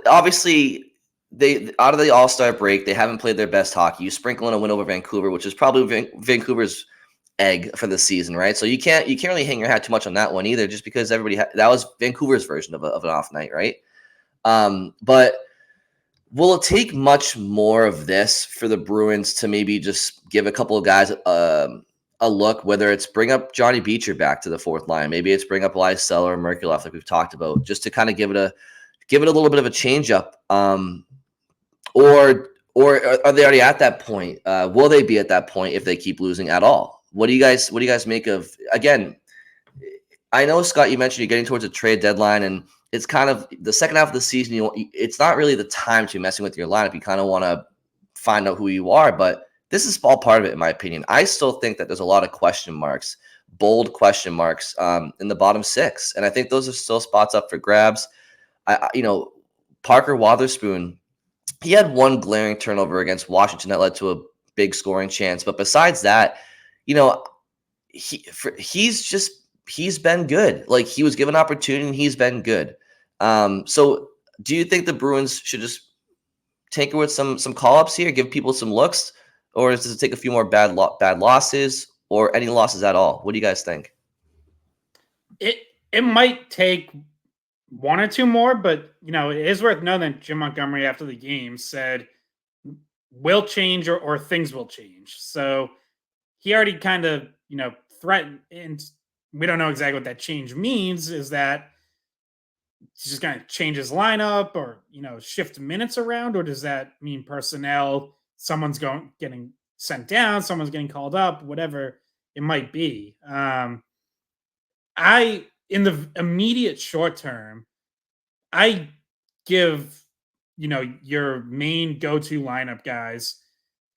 obviously, they out of the All-Star break, they haven't played their best hockey. You sprinkle in a win over Vancouver, which is probably Vancouver's egg for the season, right? So you can't really hang your hat too much on that one either, just because that was Vancouver's version of an off night, right? But will it take much more of this for the Bruins to maybe just give a couple of guys a look, whether it's bring up Johnny Beecher back to the fourth line, maybe it's bring up Lysell or Merkulov, like we've talked about, just to kind of give it a little bit of a change up, or are they already at that point? Will they be at that point if they keep losing at all? What do you guys make of, again, I know, Scott, you mentioned you're getting towards a trade deadline, and it's kind of the second half of the season. It's not really the time to be messing with your lineup. You kind of want to find out who you are, but this is all part of it, in my opinion. I still think that there's a lot of question marks, bold question marks in the bottom 6, and I think those are still spots up for grabs. Parker Wotherspoon, he had one glaring turnover against Washington that led to a big scoring chance, but besides that, he's been good. Like, he was given opportunity and he's been good. So do you think the Bruins should just tinker with some call-ups here, give people some looks, or does it take a few more bad losses or any losses at all? What do you guys think? It might take 1 or 2 more, but it is worth knowing that Jim Montgomery after the game said will change or things will change. So he already kind of, threatened, and we don't know exactly what that change means. Is that he's just going to change his lineup or, shift minutes around? Or does that mean personnel, someone's getting sent down, someone's getting called up, whatever it might be? In the immediate short term, I give, your main go-to lineup guys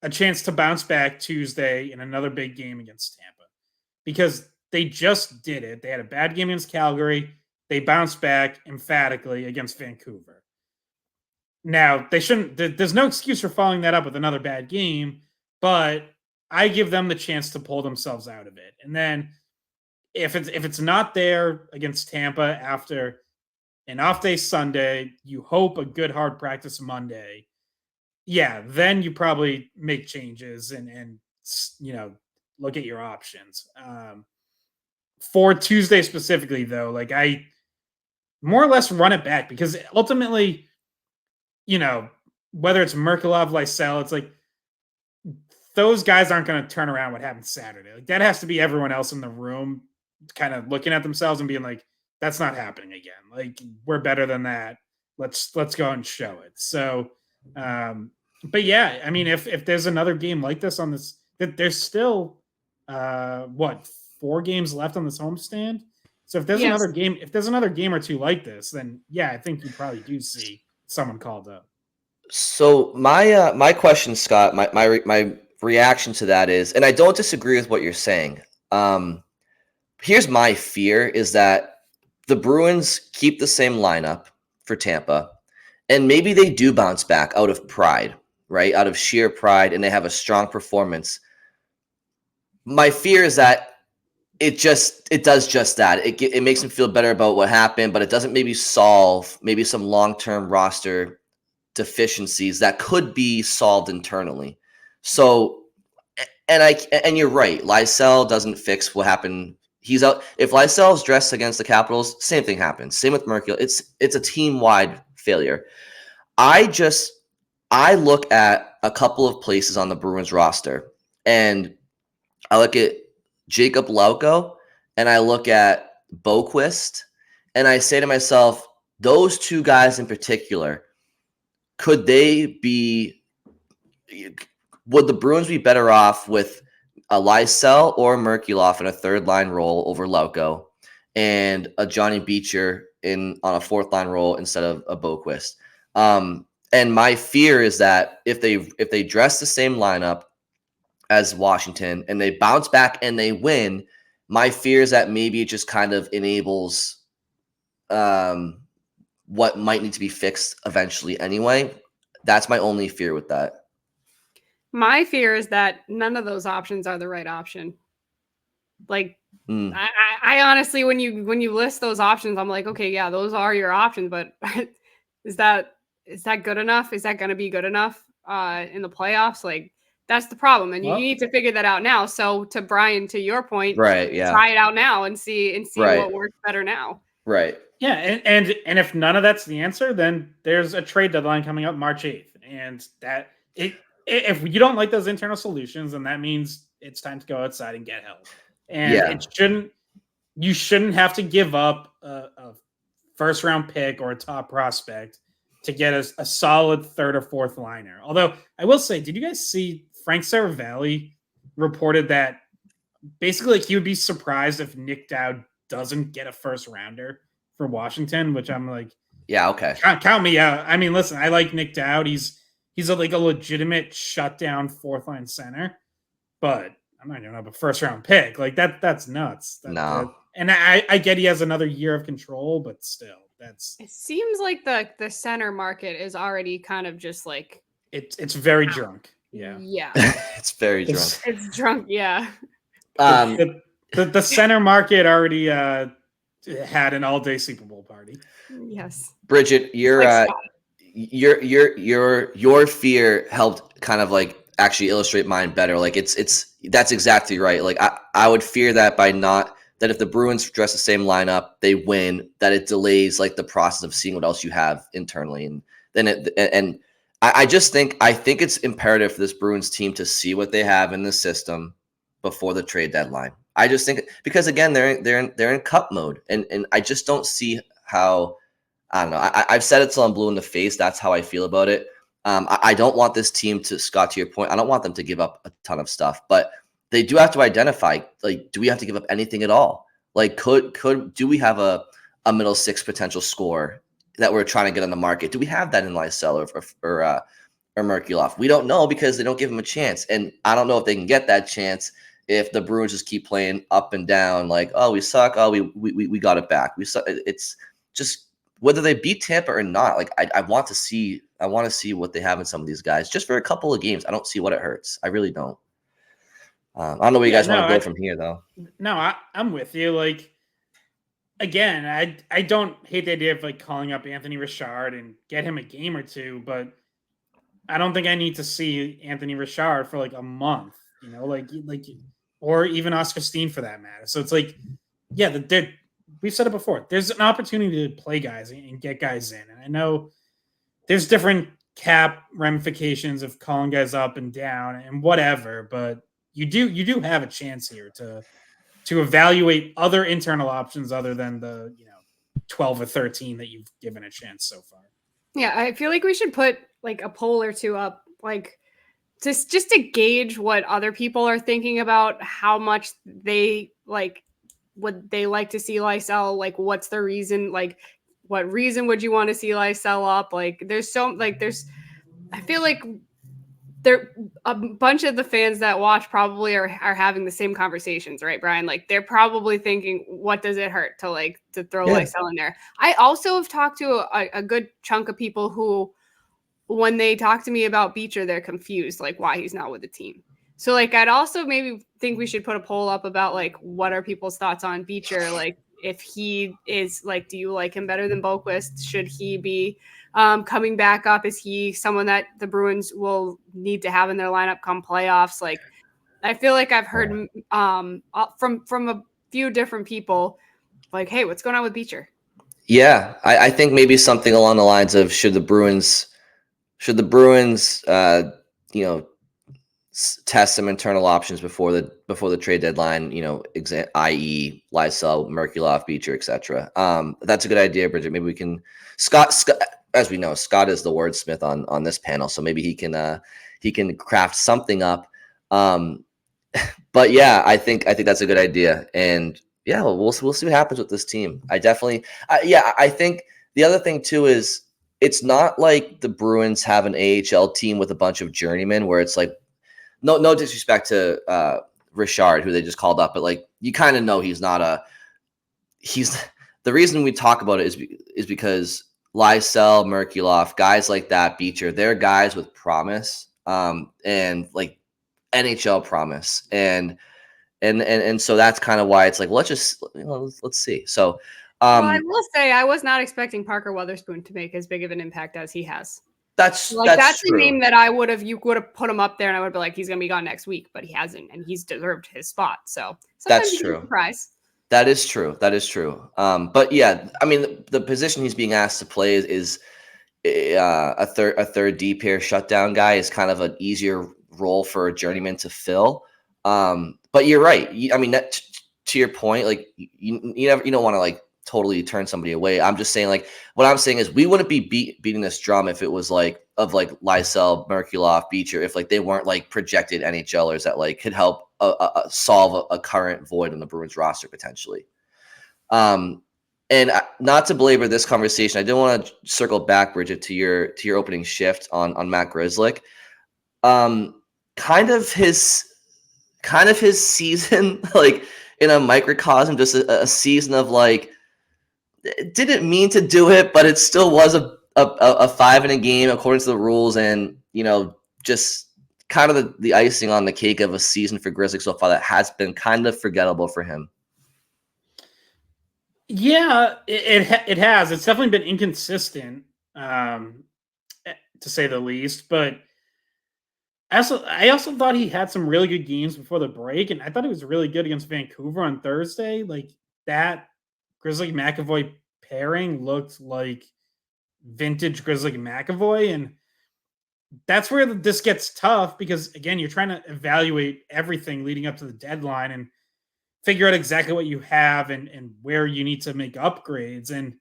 a chance to bounce back Tuesday in another big game against Tampa, because they just did it. They had a bad game against Calgary. They bounced back emphatically against Vancouver. Now, there's no excuse for following that up with another bad game, but I give them the chance to pull themselves out of it. And then if it's not there against Tampa after an off day Sunday, you hope a good hard practice Monday. Yeah, then you probably make changes and look at your options. For Tuesday specifically, though, like I more or less run it back because ultimately, whether it's Merkulov, Lysell, it's like those guys aren't going to turn around what happened Saturday. Like that has to be everyone else in the room kind of looking at themselves and being like, that's not happening again. Like we're better than that. Let's go and show it. So, but yeah, I mean, if there's another game like this on this, there's still 4 games left on this homestand. So if there's another game or two like this, then yeah, I think you probably do see someone called up. So my question, Scott, my reaction to that is, and I don't disagree with what you're saying. Here's my fear is that the Bruins keep the same lineup for Tampa, and maybe they do bounce back out of pride, right? Out of sheer pride, and they have a strong performance. My fear is that it does just that. It makes them feel better about what happened, but it doesn't maybe solve maybe some long-term roster deficiencies that could be solved internally. So, and you're right. Lysell doesn't fix what happened. He's out. If Lysell's dressed against the Capitals, same thing happens. Same with Merkulov. It's a team-wide failure. I look at a couple of places on the Bruins roster, and I look at Jacob Lauko, and I look at Boquist, and I say to myself, those two guys in particular, would the Bruins be better off with a Lysell or Merkulov in a third line role over Lauko and a Johnny Beecher on a fourth line role instead of a Boquist? And my fear is that if they dress the same lineup as Washington and they bounce back and they win, my fear is that maybe it just kind of enables what might need to be fixed eventually anyway. That's my only fear with that. My fear is that none of those options are the right option. Like, I honestly, when you list those options, I'm like, okay, yeah, those are your options, but is that good enough? Is that going to be good enough in the playoffs? Like, that's the problem, and you need to figure that out now. So, to Brian, to your point, right? Yeah, try it out now and see right. what works better now. Right. Yeah, and if none of that's the answer, then there's a trade deadline coming up March 8th, and if you don't like those internal solutions, then that means it's time to go outside and get help. And you shouldn't have to give up a first round pick or a top prospect to get a solid third or fourth liner. Although I will say, did you guys see Frank Saravalli reported that basically he would be surprised if Nick Dowd doesn't get a first rounder for Washington, which I'm like, yeah, okay, count me out. I mean, listen, I like Nick Dowd. He's a legitimate shutdown fourth line center, but I'm not gonna have a first round pick like that. That's nuts. And I get he has another year of control, but still, it seems like the center market is already kind of just like it's very drunk. Yeah, it's very drunk. It's drunk. Yeah. The center market already had an all-day Super Bowl party. Yes, Bridget, your fear helped kind of like actually illustrate mine better. Like that's exactly right. Like I would fear that that if the Bruins dress the same lineup, they win, that it delays like the process of seeing what else you have internally, and then I think it's imperative for this Bruins team to see what they have in the system before the trade deadline. I just think because again they're in cup mode, and I just don't see how. I don't know. I've said it till I'm blue in the face. That's how I feel about it. I don't want this team to, Scott, to your point, I don't want them to give up a ton of stuff, but they do have to identify, like, do we have to give up anything at all? Like, do we have a middle six potential scorer that we're trying to get on the market? Do we have that in Lysell or Merkulov? We don't know because they don't give him a chance. And I don't know if they can get that chance if the Bruins just keep playing up and down, like, oh, we suck. Oh, we got it back. We suck. It's just whether they beat Tampa or not. Like, I want to see what they have in some of these guys just for a couple of games. I don't see what it hurts. I really don't. I don't know where you guys want to go from here, though. No, I'm with you. Like, again, I don't hate the idea of like calling up Anthony Richard and get him a game or two, but I don't think I need to see Anthony Richard for like a month, or even Oscar Steen for that matter. So it's like, yeah, we've said it before. There's an opportunity to play guys and get guys in, and I know there's different cap ramifications of calling guys up and down and whatever, but you do have a chance here to evaluate other internal options other than the 12 or 13 that you've given a chance so far. Yeah, I feel like we should put like a poll or two up, like just to gauge what other people are thinking about how much they like would they like to see Lysell, like what's the reason, like what reason would you want to see Lysell up? Like I feel like there a bunch of the fans that watch probably are having the same conversations, right, Brian? Like they're probably thinking, what does it hurt to throw Lysell in there? I also have talked to a good chunk of people who, when they talk to me about Beecher, they're confused, like why he's not with the team. So like I'd also maybe think we should put a poll up about like what are people's thoughts on Beecher, like if he is like, do you like him better than Boquist? Should he be coming back up? Is he someone that the Bruins will need to have in their lineup come playoffs? Like, I feel like I've heard from a few different people, like, hey, what's going on with Beecher? Yeah, I think maybe something along the lines of should the Bruins, test some internal options before the trade deadline, i.e. Lysell, Merkulov, Beecher, etc. That's a good idea, Bridget. Maybe we can Scott, as we know, Scott is the wordsmith on this panel, so maybe he can craft something up. But yeah, I think that's a good idea, and yeah, we'll see what happens with this team. I think the other thing too is it's not like the Bruins have an AHL team with a bunch of journeymen where it's like, no disrespect to Richard, who they just called up, but like you kind of know he's the reason we talk about it is because Lysell, Merkulov, guys like that, Beecher, they're guys with promise, and like NHL promise, and so that's kind of why it's like, let's see. So well, I will say I was not expecting Parker Weatherspoon to make as big of an impact as he has. That's true. The name that you would have put him up there, and I would be like, he's gonna be gone next week, but he hasn't, and he's deserved his spot. So that's true. Surprise. That is true. But yeah, I mean, the position he's being asked to play is a third D pair shutdown guy is kind of an easier role for a journeyman to fill. But you're right. I mean, to your point, like you don't want to like totally turn somebody away. I'm just saying, like, what I'm saying is we wouldn't be beating this drum if it was like Lysell, Merkulov, Beecher, if like they weren't like projected NHLers that like could help solve a current void in the Bruins roster potentially. And not to belabor this conversation, I did want to circle back, Bridget, to your opening shift on Matt Grzelcyk. Kind of his season, like in a microcosm, just a season of like, didn't mean to do it, but it still was a 5 in a game according to the rules, and just kind of the icing on the cake of a season for Grzelcyk so far that has been kind of forgettable for him. Yeah, it has. It's definitely been inconsistent, to say the least. But I also thought he had some really good games before the break, and I thought he was really good against Vancouver on Thursday. Like that Grzelcyk McAvoy pairing looked like vintage Grzelcyk McAvoy, and that's where this gets tough because again, you're trying to evaluate everything leading up to the deadline and figure out exactly what you have and where you need to make upgrades. And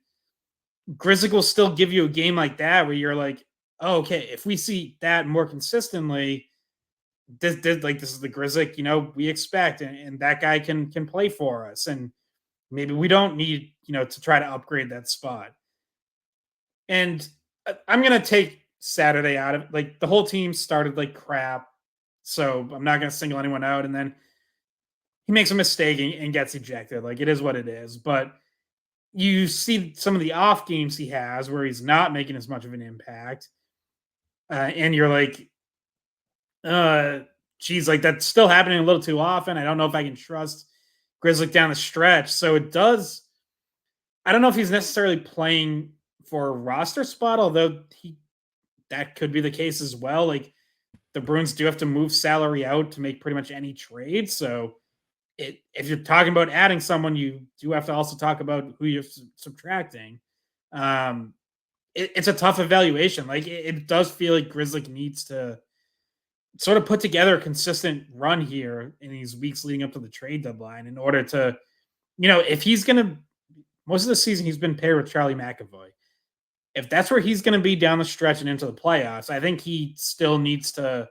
Grzelcyk will still give you a game like that where you're like, oh, okay, if we see that more consistently, this is the Grzelcyk, we expect, and that guy can play for us. And maybe we don't need, to try to upgrade that spot. And I'm going to take Saturday out of it. Like the whole team started like crap. So I'm not going to single anyone out. And then he makes a mistake and gets ejected. Like it is what it is. But you see some of the off games he has where he's not making as much of an impact. And you're like, geez, like that's still happening a little too often. I don't know if I can trust Grzelcyk down the stretch. So it does. I don't know if he's necessarily playing for a roster spot, although that could be the case as well. Like the Bruins do have to move salary out to make pretty much any trade. So if you're talking about adding someone, you do have to also talk about who you're subtracting. It's a tough evaluation. Like it does feel like Grzelcyk needs to sort of put together a consistent run here in these weeks leading up to the trade deadline in order to, if he's going to, most of the season he's been paired with Charlie McAvoy. If that's where he's going to be down the stretch and into the playoffs, I think he still needs to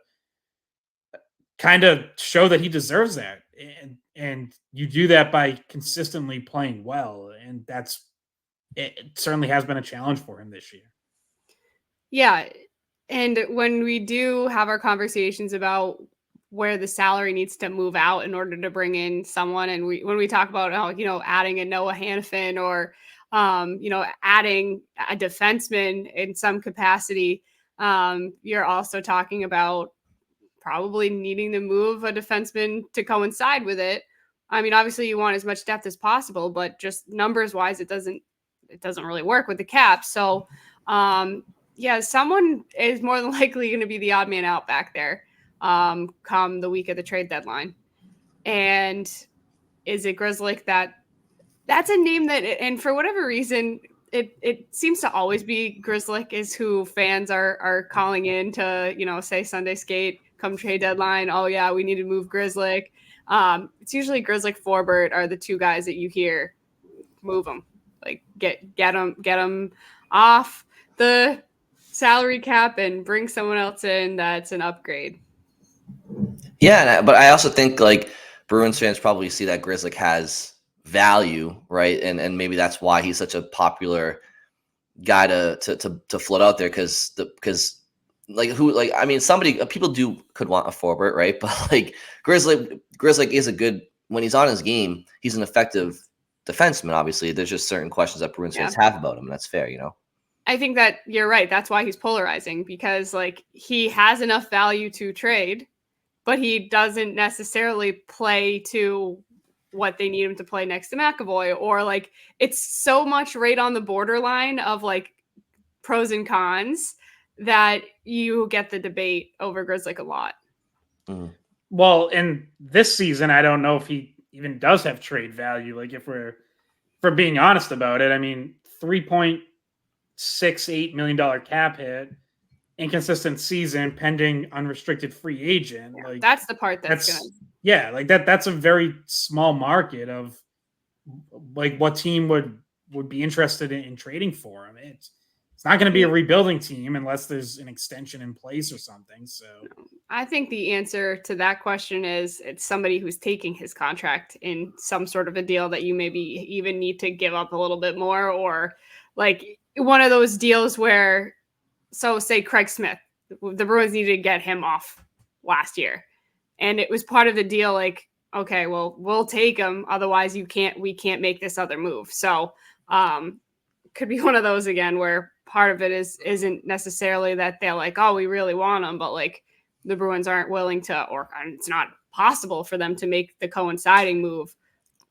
kind of show that he deserves that. And you do that by consistently playing well. And it certainly has been a challenge for him this year. Yeah. And when we do have our conversations about where the salary needs to move out in order to bring in someone, and when we talk about, adding a Noah Hanifin or, adding a defenseman in some capacity, you're also talking about probably needing to move a defenseman to coincide with it. I mean, obviously you want as much depth as possible, but just numbers wise, it doesn't really work with the cap. So, someone is more than likely going to be the odd man out back there come the week of the trade deadline. And is it Grzelcyk? That's a name that, and for whatever reason, it seems to always be Grzelcyk is who fans are calling in to, say Sunday skate come trade deadline. Oh yeah, we need to move Grzelcyk. It's usually Grzelcyk, Forbert are the two guys that you hear move them, like get them off the salary cap and bring someone else in that's an upgrade. Yeah, but I also think like Bruins fans probably see that Grzelcyk has value, right? And maybe that's why he's such a popular guy to float out there because people could want a Forbert, right? But like Grzelcyk is a good, when he's on his game, he's an effective defenseman. Obviously, there's just certain questions that Bruins fans have about him, and that's fair, I think that you're right. That's why he's polarizing, because like he has enough value to trade, but he doesn't necessarily play to what they need him to play next to McAvoy, or like it's so much right on the borderline of like pros and cons that you get the debate over Grzelcyk a lot. Mm-hmm. Well, in this season, I don't know if he even does have trade value. Like if we're being honest about it, I mean, $3.68 million cap hit, inconsistent season, pending unrestricted free agent. Yeah, like that's the part that's good. Yeah, like that's a very small market of like what team would be interested in trading for him. It's not going to be a rebuilding team unless there's an extension in place or something. So I think the answer to that question is it's somebody who's taking his contract in some sort of a deal that you maybe even need to give up a little bit more, or like one of those deals where, so say Craig Smith, the Bruins needed to get him off last year. And it was part of the deal, like, okay, well, we'll take him. Otherwise we can't make this other move. So could be one of those again, where part of it isn't necessarily that they're like, oh, we really want him, but like the Bruins aren't willing to, or it's not possible for them to make the coinciding move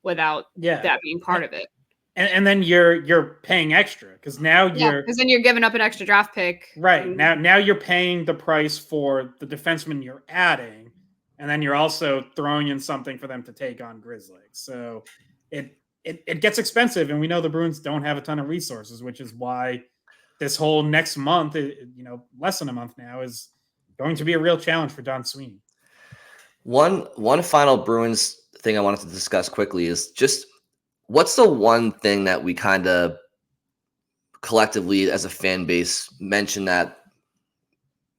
without that being part of it. And then you're paying extra because now because then you're giving up an extra draft pick. Right. Now you're paying the price for the defenseman you're adding, and then you're also throwing in something for them to take on Grzelcyk. So it gets expensive, and we know the Bruins don't have a ton of resources, which is why this whole next month, less than a month now, is going to be a real challenge for Don Sweeney. One final Bruins thing I wanted to discuss quickly is just what's the one thing that we kind of collectively as a fan base mentioned that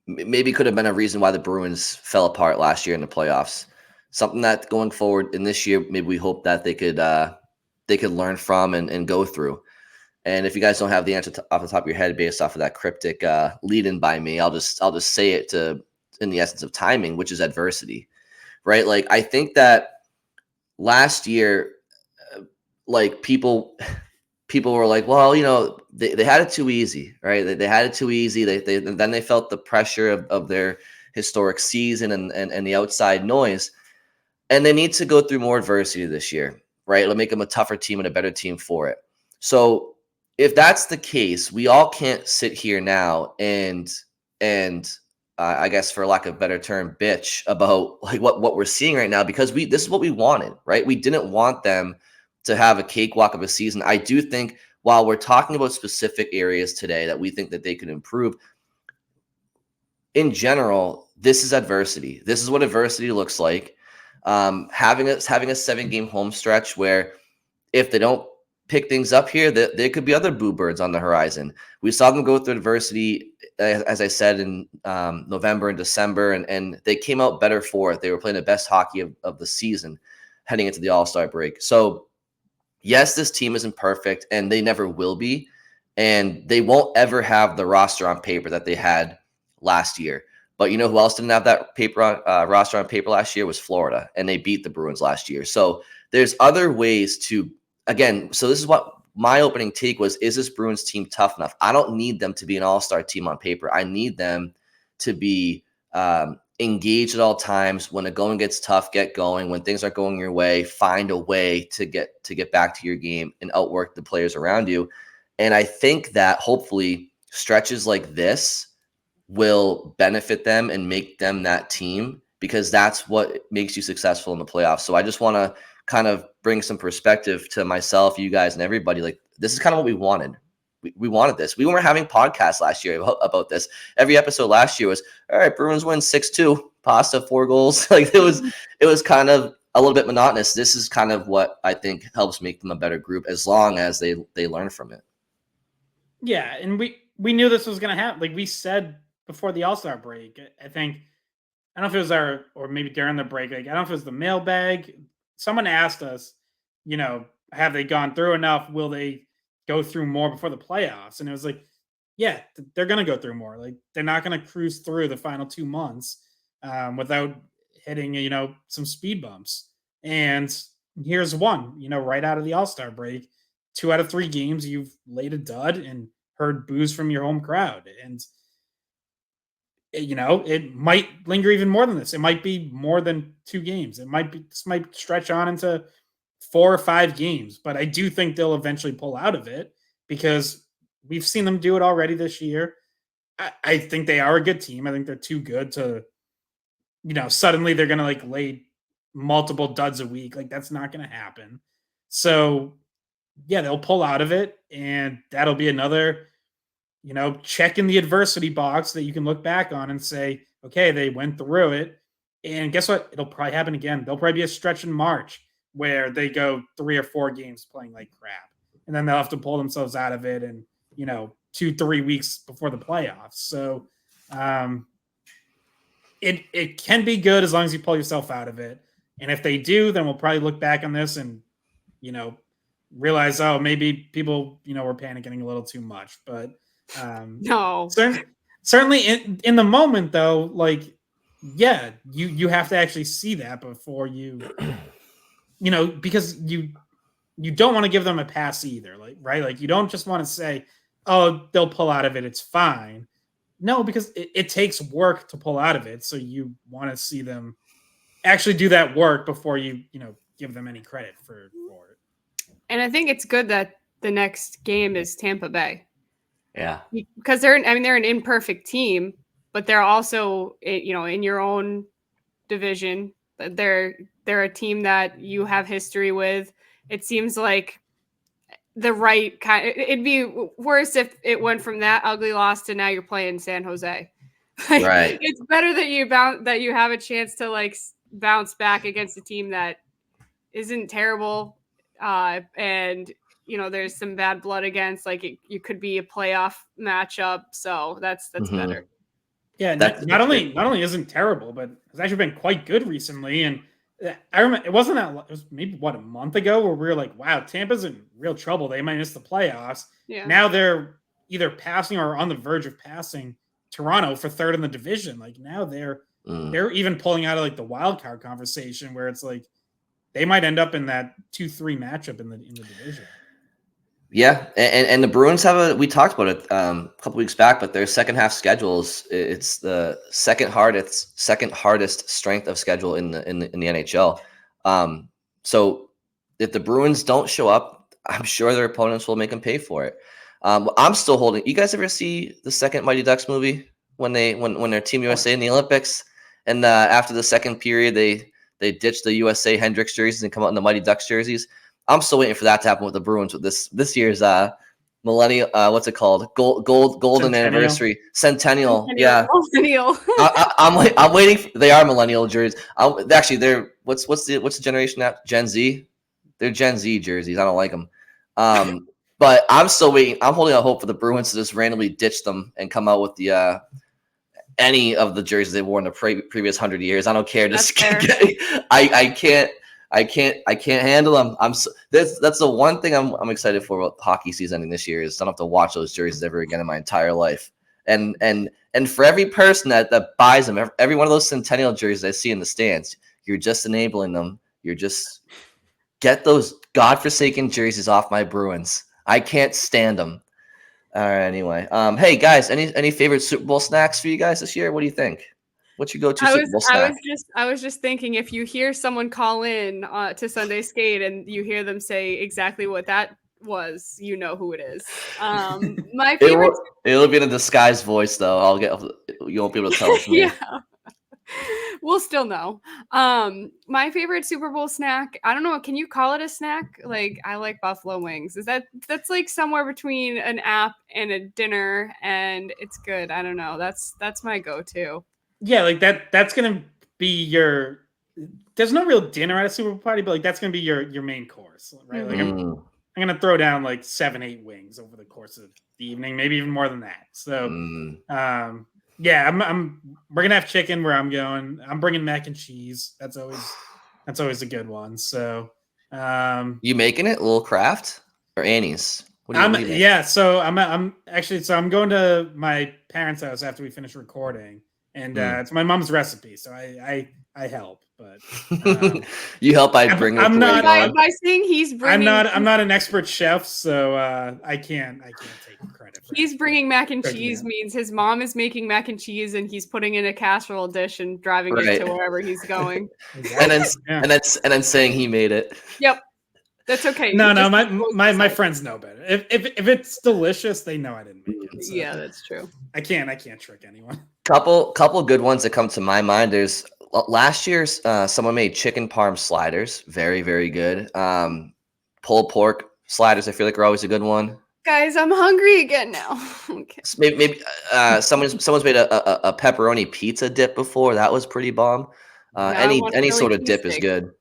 maybe could have been a reason why the Bruins fell apart last year in the playoffs? Something that going forward in this year, maybe we hope that they could learn from and go through. And if you guys don't have the answer off the top of your head based off of that cryptic lead-in by me, I'll just say it in the essence of timing, which is adversity, right? Like I think that last year, like people were like, well, they had it too easy, right? They had it too easy. Then they felt the pressure of their historic season and the outside noise. And they need to go through more adversity this year, right? It'll make them a tougher team and a better team for it. So if that's the case, we all can't sit here now and I guess for lack of a better term, bitch about like what we're seeing right now, because this is what we wanted, right? We didn't want them to have a cakewalk of a season. I do think while we're talking about specific areas today that we think that they can improve, in general, this is adversity. This is what adversity looks like. Having a 7-game home stretch where if they don't pick things up here, there could be other boo birds on the horizon. We saw them go through adversity, as I said, in November and December, and they came out better for it. They were playing the best hockey of the season heading into the All-Star break. So yes, this team isn't perfect, and they never will be, and they won't ever have the roster on paper that they had last year. But you know who else didn't have that roster on paper last year was Florida, and they beat the Bruins last year. So there's other ways to, again, so this is what my opening take was, is this Bruins team tough enough? I don't need them to be an all-star team on paper. I need them to be engaged at all times. When the going gets tough, get going. When things aren't going your way, find a way to get back to your game and outwork the players around you. And I think that hopefully stretches like this will benefit them and make them that team, because that's what makes you successful in the playoffs. So I just want to kind of bring some perspective to myself, you guys, and everybody. Like, this is kind of what we wanted. We wanted this. We weren't having podcasts last year about this. Every episode last year was, all right, Bruins win 6-2, Pasta 4 goals. Like it was kind of a little bit monotonous. This is kind of what I think helps make them a better group, as long as they learn from it. Yeah, and we knew this was going to happen. Like we said before the All-Star break, I think, I don't know if it was or maybe during the break, like I don't know if it was the mailbag. Someone asked us, have they gone through enough? Will they go through more before the playoffs? And it was like, yeah, they're going to go through more. Like they're not going to cruise through the final 2 months without hitting, some speed bumps. And here's one, right out of the All-Star break, 2 out of 3 games, you've laid a dud and heard boos from your home crowd. And, it might linger even more than this. It might be more than 2 games. This might stretch on into 4 or 5 games, but I do think they'll eventually pull out of it, because we've seen them do it already this year. I think they are a good team. I think they're too good to, suddenly they're going to like lay multiple duds a week. Like that's not going to happen. So yeah, they'll pull out of it, and that'll be another, check in the adversity box that you can look back on and say, okay, they went through it. And guess what? It'll probably happen again. There'll probably be a stretch in March where they go 3 or 4 games playing like crap, and then they'll have to pull themselves out of it in 2-3 weeks before the playoffs. So it can be good as long as you pull yourself out of it. And if they do, then we'll probably look back on this and realize, oh, maybe people were panicking a little too much. But no, certainly in the moment though, like yeah, you have to actually see that before you because you don't want to give them a pass either, like, right? Like you don't just want to say, oh, they'll pull out of it, it's fine. No, because it takes work to pull out of it. So you want to see them actually do that work before you give them any credit for it. And I think it's good that the next game is Tampa Bay. Yeah, because they're an imperfect team, but they're also in your own division. They're a team that you have history with. It seems like the right kind. It'd be worse if it went from that ugly loss to now you're playing San Jose. Like, right. It's better that you have a chance to like bounce back against a team that isn't terrible, and there's some bad blood against. Like you could be a playoff matchup, so that's better. Yeah, not only isn't terrible, but it's actually been quite good recently. And I remember it wasn't that. It was maybe a month ago where we were like, "Wow, Tampa's in real trouble. They might miss the playoffs." Yeah. Now they're either passing or on the verge of passing Toronto for 3rd in the division. Like now they're even pulling out of like the wild card conversation, where it's like they might end up in that 2-3 matchup in the division. Yeah, and the Bruins have we talked about it a couple weeks back, but their second half schedules, it's the second hardest strength of schedule in the NHL. So if the Bruins don't show up, I'm sure their opponents will make them pay for it. I'm still holding. You guys ever see the second Mighty Ducks movie when they're Team USA in the Olympics, and after the second period they ditch the USA Hendricks jerseys and come out in the Mighty Ducks jerseys? I'm still waiting for that to happen with the Bruins with this year's millennial. What's it called? Golden anniversary centennial. Yeah, Millennial. I'm waiting. They are millennial jerseys. Actually, they're what's the generation now? Gen Z. They're Gen Z jerseys. I don't like them. But I'm still waiting. I'm holding out hope for the Bruins to just randomly ditch them and come out with the any of the jerseys they wore in the previous 100 years. I don't care. Just I can't handle them. That's the one thing I'm excited for about hockey season ending this year is I don't have to watch those jerseys ever again in my entire life. And for every person that buys them, every one of those Centennial jerseys I see in the stands, you're just enabling them. You're just get those godforsaken jerseys off my Bruins. I can't stand them. All right. Anyway, hey guys, any favorite Super Bowl snacks for you guys this year? What do you think? What's your go-to Super Bowl snack? I was just thinking if you hear someone call in to Sunday Skate and you hear them say exactly what that was, you know who it is. My favorite. It'll be in a disguised voice though. You won't be able to tell. Yeah. We'll still know. My favorite Super Bowl snack, I don't know, can you call it a snack? Like I like buffalo wings. That's like somewhere between an app and a dinner and it's good. I don't know. That's my go-to. Yeah, like that's gonna be your there's no real dinner at a Super Bowl party, but like that's gonna be your main course, right? Like I'm gonna throw down like 7-8 wings over the course of the evening, maybe even more than that. So yeah, we're gonna have chicken where I'm going. I'm bringing mac and cheese. That's always a good one. So you making it a little craft or Annie's? Yeah, so I'm going to my parents' house after we finish recording, and it's my mom's recipe, so I help, but you help. I bring. I'm not by saying he's bringing. I'm not an expert chef, so I can't take credit. He's bringing mac and cheese means his mom is making mac and cheese, and he's putting in a casserole dish and driving it to wherever he's going. and then saying he made it. Yep. That's okay. No, my friends know better. If it's delicious, they know I didn't make it. So yeah, that's true. I can't trick anyone. Couple good ones that come to my mind. There's last year's someone made chicken parm sliders, very very good. Pulled pork sliders, I feel like are always a good one. Guys, I'm hungry again now. Okay. Maybe someone's made a pepperoni pizza dip before. That was pretty bomb. Any sort of dip is good.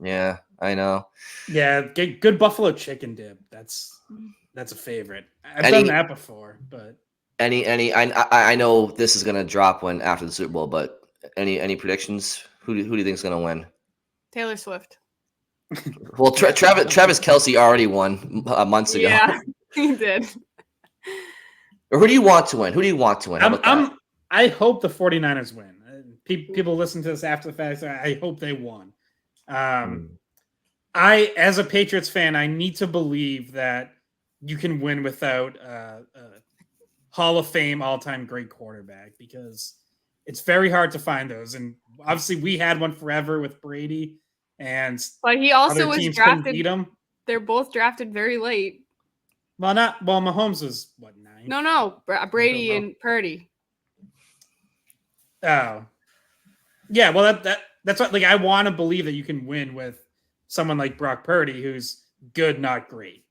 Yeah, I know. Yeah, good buffalo chicken dip. That's a favorite. I've done that before, but I know this is gonna drop after the Super Bowl, but any predictions? Who do you think is gonna win? Taylor Swift. Well, Travis Kelce already won months ago. Yeah, he did. Or who do you want to win? I hope the 49ers win. People listen to this after the fact. So I hope they won. I, as a Patriots fan, I need to believe that you can win without a Hall of Fame all-time great quarterback because it's very hard to find those. And obviously, we had one forever with Brady, but he also was drafted. They're both drafted very late. Mahomes was what, 9? No, Brady and Purdy. Oh, yeah. Well, that's what. Like, I want to believe that you can win with someone like Brock Purdy, who's good, not great.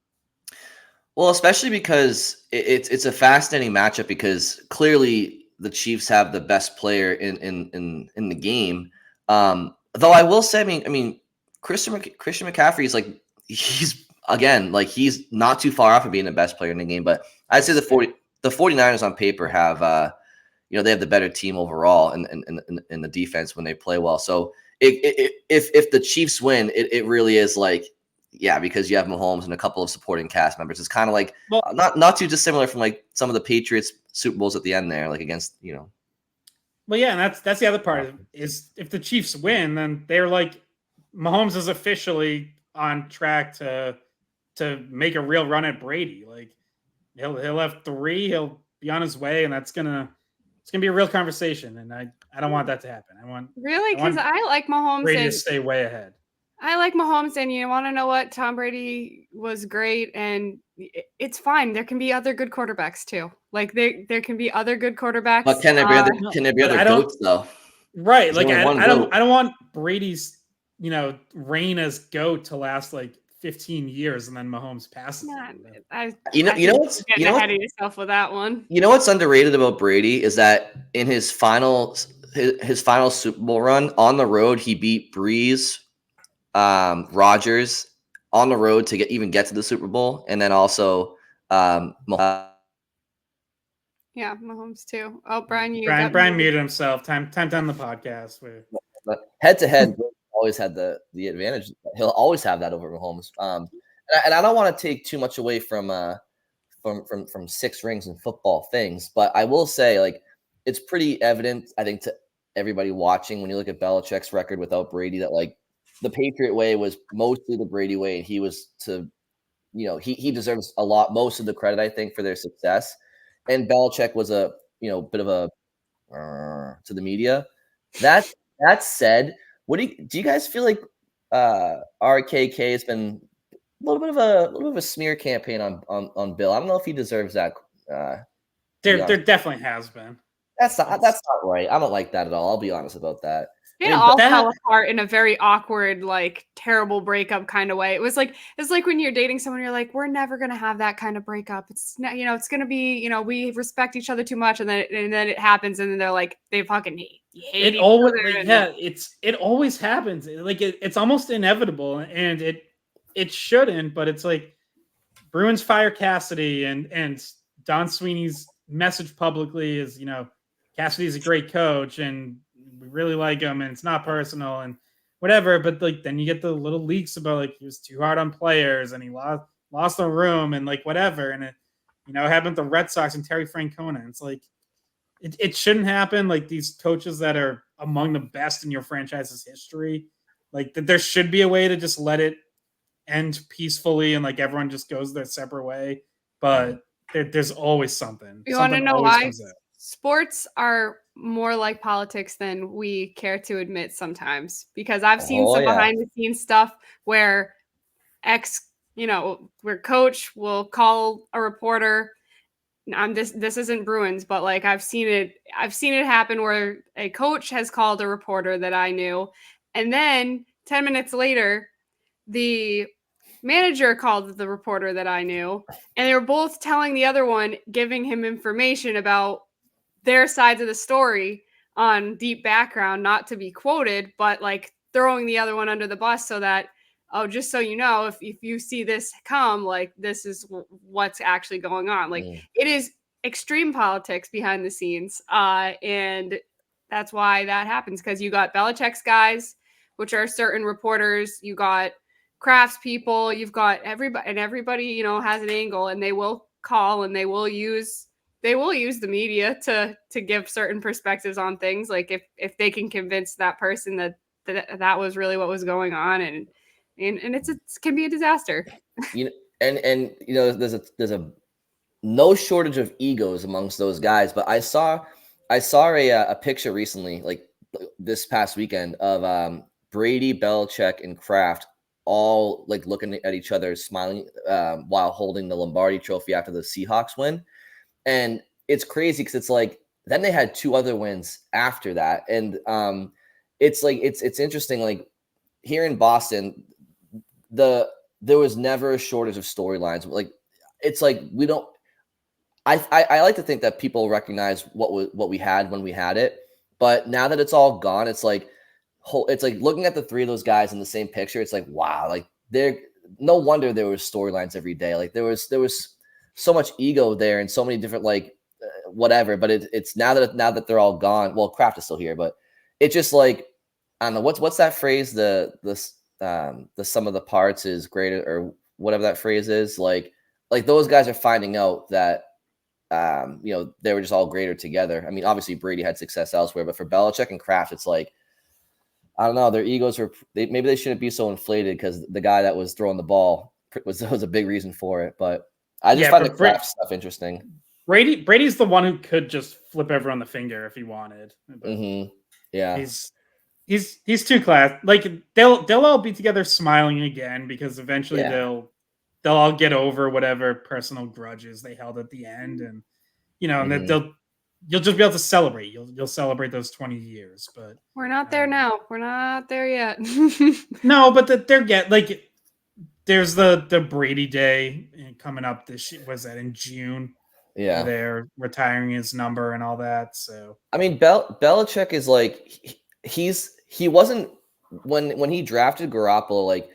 Well, especially because it's a fascinating matchup because clearly the Chiefs have the best player in the game. Though I will say, I mean, Christian McCaffrey is he's not too far off of being the best player in the game. But I'd say the 49ers on paper have they have the better team overall in the defense when they play well. So if the Chiefs win, it really is because you have Mahomes and a couple of supporting cast members. It's kind of not too dissimilar from some of the Patriots Super Bowls at the end there, against. Well, yeah, and that's the other part is if the Chiefs win, then they're Mahomes is officially on track to to make a real run at Brady. Like he'll have 3, he'll be on his way, and it's gonna be a real conversation. And I don't want that to happen. I want Because I like Mahomes Brady to and stay way ahead. I like Mahomes, and you want to know what? Tom Brady was great, and it's fine. There can be other good quarterbacks too. Like there can be other good quarterbacks. But can there be other goats though? Right. Like I don't want Brady's reign as GOAT to last like 15 years and then Mahomes passes. You know what's getting ahead of yourself with that one. You know what's underrated about Brady is that in his final Super Bowl run on the road, he beat Breeze, Rodgers on the road to get to the Super Bowl, and then also yeah, Mahomes too. Oh, Brian muted himself. Time to end the podcast. But head to head, always had the advantage. He'll always have that over Mahomes. And I don't want to take too much away from 6 rings in football things, but I will say, like, it's pretty evident, I think, to everybody watching when you look at Belichick's record without Brady, that like the Patriot way was mostly the Brady way, and he was he deserves most of the credit, I think, for their success. And Belichick was a bit of a to the media. That said, do you guys feel like RKK has been a little bit of a smear campaign on Bill? I don't know if he deserves that. There definitely has been. That's not right. I don't like that at all. I'll be honest about that. It all fell apart in a very awkward, like terrible breakup kind of way. It's like when you're dating someone, you're like, we're never gonna have that kind of breakup. It's not, it's gonna be, we respect each other too much, and then it happens, and then they're like, they fucking hate it always, it always happens. Like it's almost inevitable, and it shouldn't, but it's like Bruins fire Cassidy, and Don Sweeney's message publicly is, Cassidy's a great coach, and we really like him, and it's not personal and whatever. But like then you get the little leaks about like he was too hard on players and he lost the room and like whatever. And it happened to the Red Sox and Terry Francona. It's like it shouldn't happen. Like these coaches that are among the best in your franchise's history, like that there should be a way to just let it end peacefully and like everyone just goes their separate way. But there's always something. You want to know why? Sports are more like politics than we care to admit sometimes, because I've seen some behind the scenes stuff where where coach will call a reporter. This isn't Bruins, but like I've seen it happen where a coach has called a reporter that I knew, and then 10 minutes later, the manager called the reporter that I knew, and they were both telling the other one, giving him information about their sides of the story on deep background, not to be quoted, but like throwing the other one under the bus so that, just so you know, if you see this come, like this is what's actually going on. Like it is extreme politics behind the scenes. And that's why that happens, because you got Belichick's guys, which are certain reporters, you got crafts people, you've got everybody, has an angle, and they will call and they will use the media to give certain perspectives on things. Like if they can convince that person that was really what was going on, and it can be a disaster. There's a no shortage of egos amongst those guys. But I saw a picture recently, like this past weekend, of Brady, Belichick, and Kraft all like looking at each other, smiling while holding the Lombardi Trophy after the Seahawks win. And it's crazy because it's like then they had 2 other wins after that, and it's like it's interesting. Like here in Boston, there was never a shortage of storylines. Like it's like we don't. I like to think that people recognize what we had when we had it, but now that it's all gone, it's like looking at the 3 of those guys in the same picture. It's like wow, like no wonder there was storylines every day. Like there was so much ego there and so many different whatever, but it's now that they're all gone. Well, Kraft is still here, but it's just like I don't know what's that phrase, the sum of the parts is greater, or whatever that phrase is. Like those guys are finding out that they were just all greater together. I mean, obviously Brady had success elsewhere, but for Belichick and Kraft, it's like I don't know, their egos maybe they shouldn't be so inflated, because the guy that was throwing the ball was a big reason for it. But I just find the Kraft stuff interesting. Brady's the one who could just flip everyone the finger if he wanted. Yeah, he's too class. Like they'll all be together smiling again because eventually they'll all get over whatever personal grudges they held at the end, and and you'll just be able to celebrate. You'll celebrate those 20 years. But we're not there now. We're not there yet. No, but there's the Brady Day coming up was that in June? Yeah, they're retiring his number and all that. So I mean, Belichick is like he wasn't when he drafted Garoppolo, like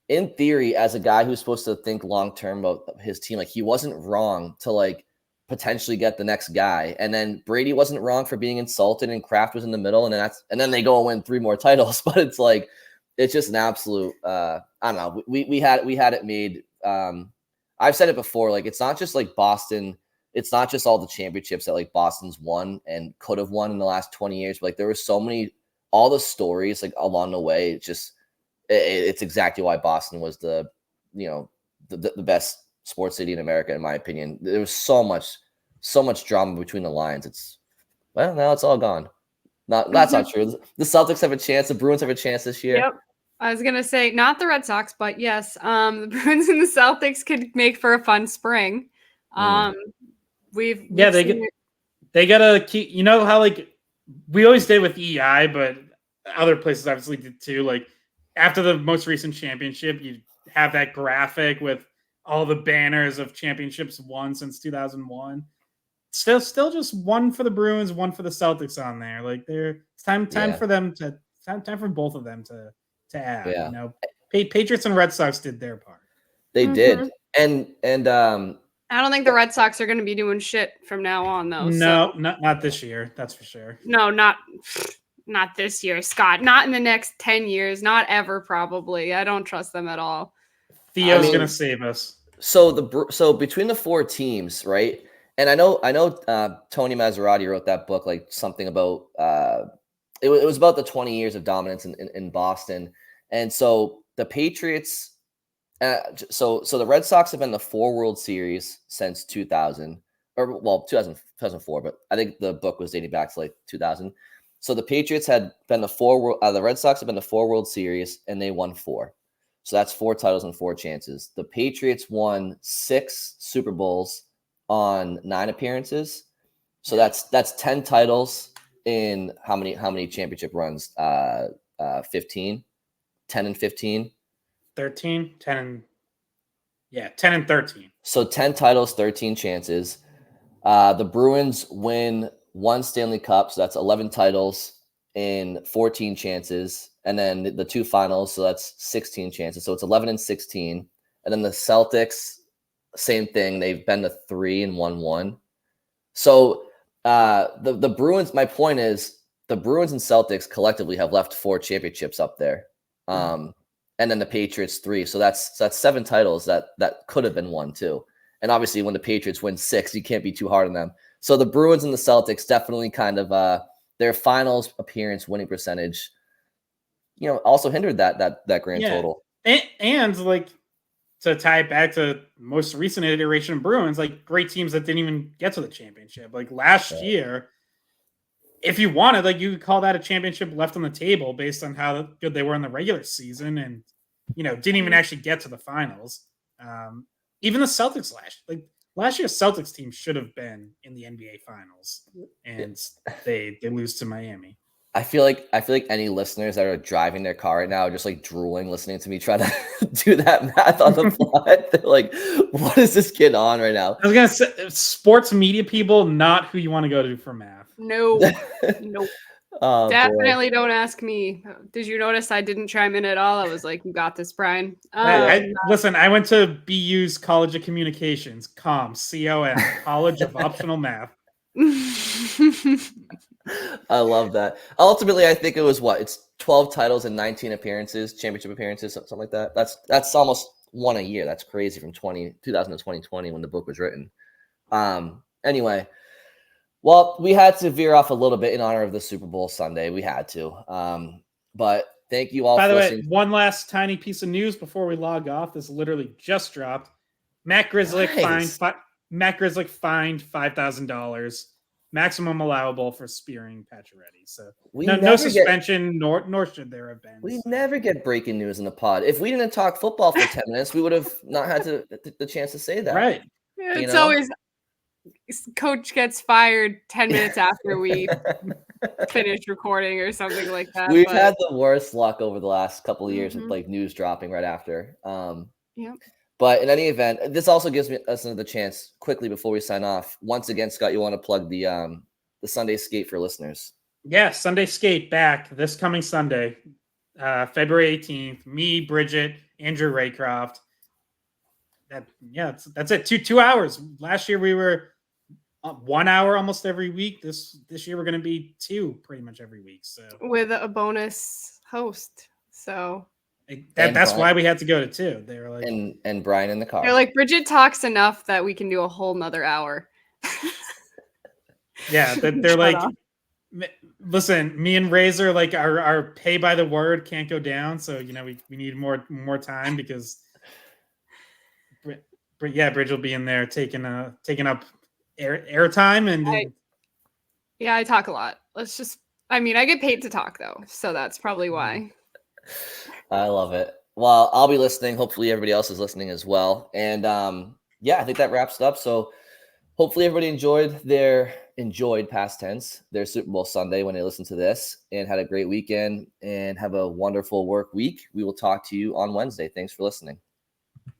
in theory, as a guy who's supposed to think long term about his team, like he wasn't wrong to like potentially get the next guy. And then Brady wasn't wrong for being insulted, and Kraft was in the middle, and then they go and win 3 more titles. But it's like it's just an absolute I don't know. We had it made. I've said it before, like it's not just like Boston. It's not just all the championships that like Boston's won and could have won in the last 20 years. But like there were so many, all the stories like along the way. It's exactly why Boston was the best sports city in America, in my opinion. There was so much drama between the lines. Now it's all gone. That's not true. The Celtics have a chance. The Bruins have a chance this year. Yep. I was gonna say not the Red Sox, but yes, the Bruins and the Celtics could make for a fun spring. They gotta keep. You know how like we always did with EI, but other places obviously did too. Like after the most recent championship, you have that graphic with all the banners of championships won since 2001. Still just one for the Bruins, one for the Celtics on there. Like it's time for them to time for both of them to add. Yeah. You know, Patriots and Red Sox did their part. They did, and I don't think the Red Sox are going to be doing shit from now on, though. No, not this year. That's for sure. No, not this year, Scott. Not in the next 10 years. Not ever, probably. I don't trust them at all. Theo's going to save us. So between the 4 teams, right? And I know Tony Maserati wrote that book, like something about it was about the 20 years of dominance in Boston, and so the Patriots. So the Red Sox have been the 4 World Series since 2000, or 2004, but I think the book was dating back to like 2000. So the Patriots had been the Red Sox have been the 4 World Series, and they won 4. So that's 4 titles and 4 chances. The Patriots won 6 Super Bowls on 9 appearances. So that's 10 titles in how many championship runs? 15, 10 and 15. 13, 10 and 13. So 10 titles, 13 chances. The Bruins win 1 Stanley Cup, so that's 11 titles in 14 chances. And then the 2 finals, so that's 16 chances. So it's 11 and 16. And then the Celtics, same thing. They've been to 3 and won 1. So the Bruins, my point is, the Bruins and Celtics collectively have left 4 championships up there. And then the Patriots 3. So that's 7 titles that could have been won too. And obviously when the Patriots win 6, you can't be too hard on them. So the Bruins and the Celtics definitely kind of their finals appearance winning percentage, also hindered that grand total. And like to tie it back to most recent iteration of Bruins, like great teams that didn't even get to the championship. Like last year, if you wanted, like you could call that a championship left on the table based on how good they were in the regular season, and didn't even actually get to the finals. Even the Celtics last year's Celtics team should have been in the NBA finals, and they lose to Miami. I feel like any listeners that are driving their car right now are just like drooling listening to me try to do that math on the fly. They're like, what is this kid on right now? I was gonna say sports media people, not who you want to go to for math. No. Oh, definitely don't ask me. Did you notice I didn't chime in at all? I was like, you got this, Brian. Listen, I went to BU's College of Communications, COM, College of Optional Math. I love that. Ultimately, I think it was it's 12 titles and 19 appearances, championship appearances, something like that. That's almost 1 a year. That's crazy from 2000 to 2020 when the book was written. Anyway, well, we had to veer off a little bit in honor of the Super Bowl Sunday. We had to. But Thank you all By for the way, listening. one last tiny piece of news before we log off. This literally just dropped. Matt Grzelcyk fined $5,000, maximum allowable for spearing Pacioretty. So no suspension, nor should there have been. We never get breaking news in the pod. If we didn't talk football for 10 minutes, we would have not had the chance to say that. Right. It's always coach gets fired 10 minutes after we finish recording or something like that. We've had the worst luck over the last couple of years with like news dropping right after. Yep. But in any event, this also gives us another chance quickly before we sign off. Once again, Scott, you want to plug the Sunday Skate for listeners? Yeah, Sunday Skate back this coming Sunday, February 18th. Me, Bridget, Andrew Raycroft. That's it. 2 hours. Last year we were 1 hour almost every week. This year we're going to be 2 pretty much every week. So with a bonus host. So that's why we had to go to 2. They were like, and Brian in the car. They're like, Bridget talks enough that we can do a whole nother hour. Yeah, they're like, listen, me and Razor, like our pay by the word can't go down. So we need more time because Bridge will be in there taking up air time and I talk a lot. I get paid to talk though, so that's probably why. I love it. Well, I'll be listening. Hopefully everybody else is listening as well. And I think that wraps it up. So hopefully everybody enjoyed past tense, their Super Bowl Sunday when they listened to this and had a great weekend and have a wonderful work week. We will talk to you on Wednesday. Thanks for listening.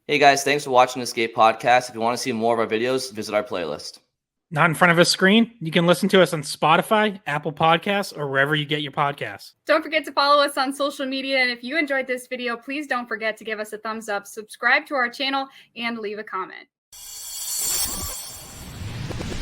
Hey guys, thanks for watching the Skate Podcast. If you want to see more of our videos, visit our playlist. Not in front of a screen? You can listen to us on Spotify, Apple Podcasts, or wherever you get your podcasts. Don't forget to follow us on social media. And if you enjoyed this video, please don't forget to give us a thumbs up, subscribe to our channel, and leave a comment.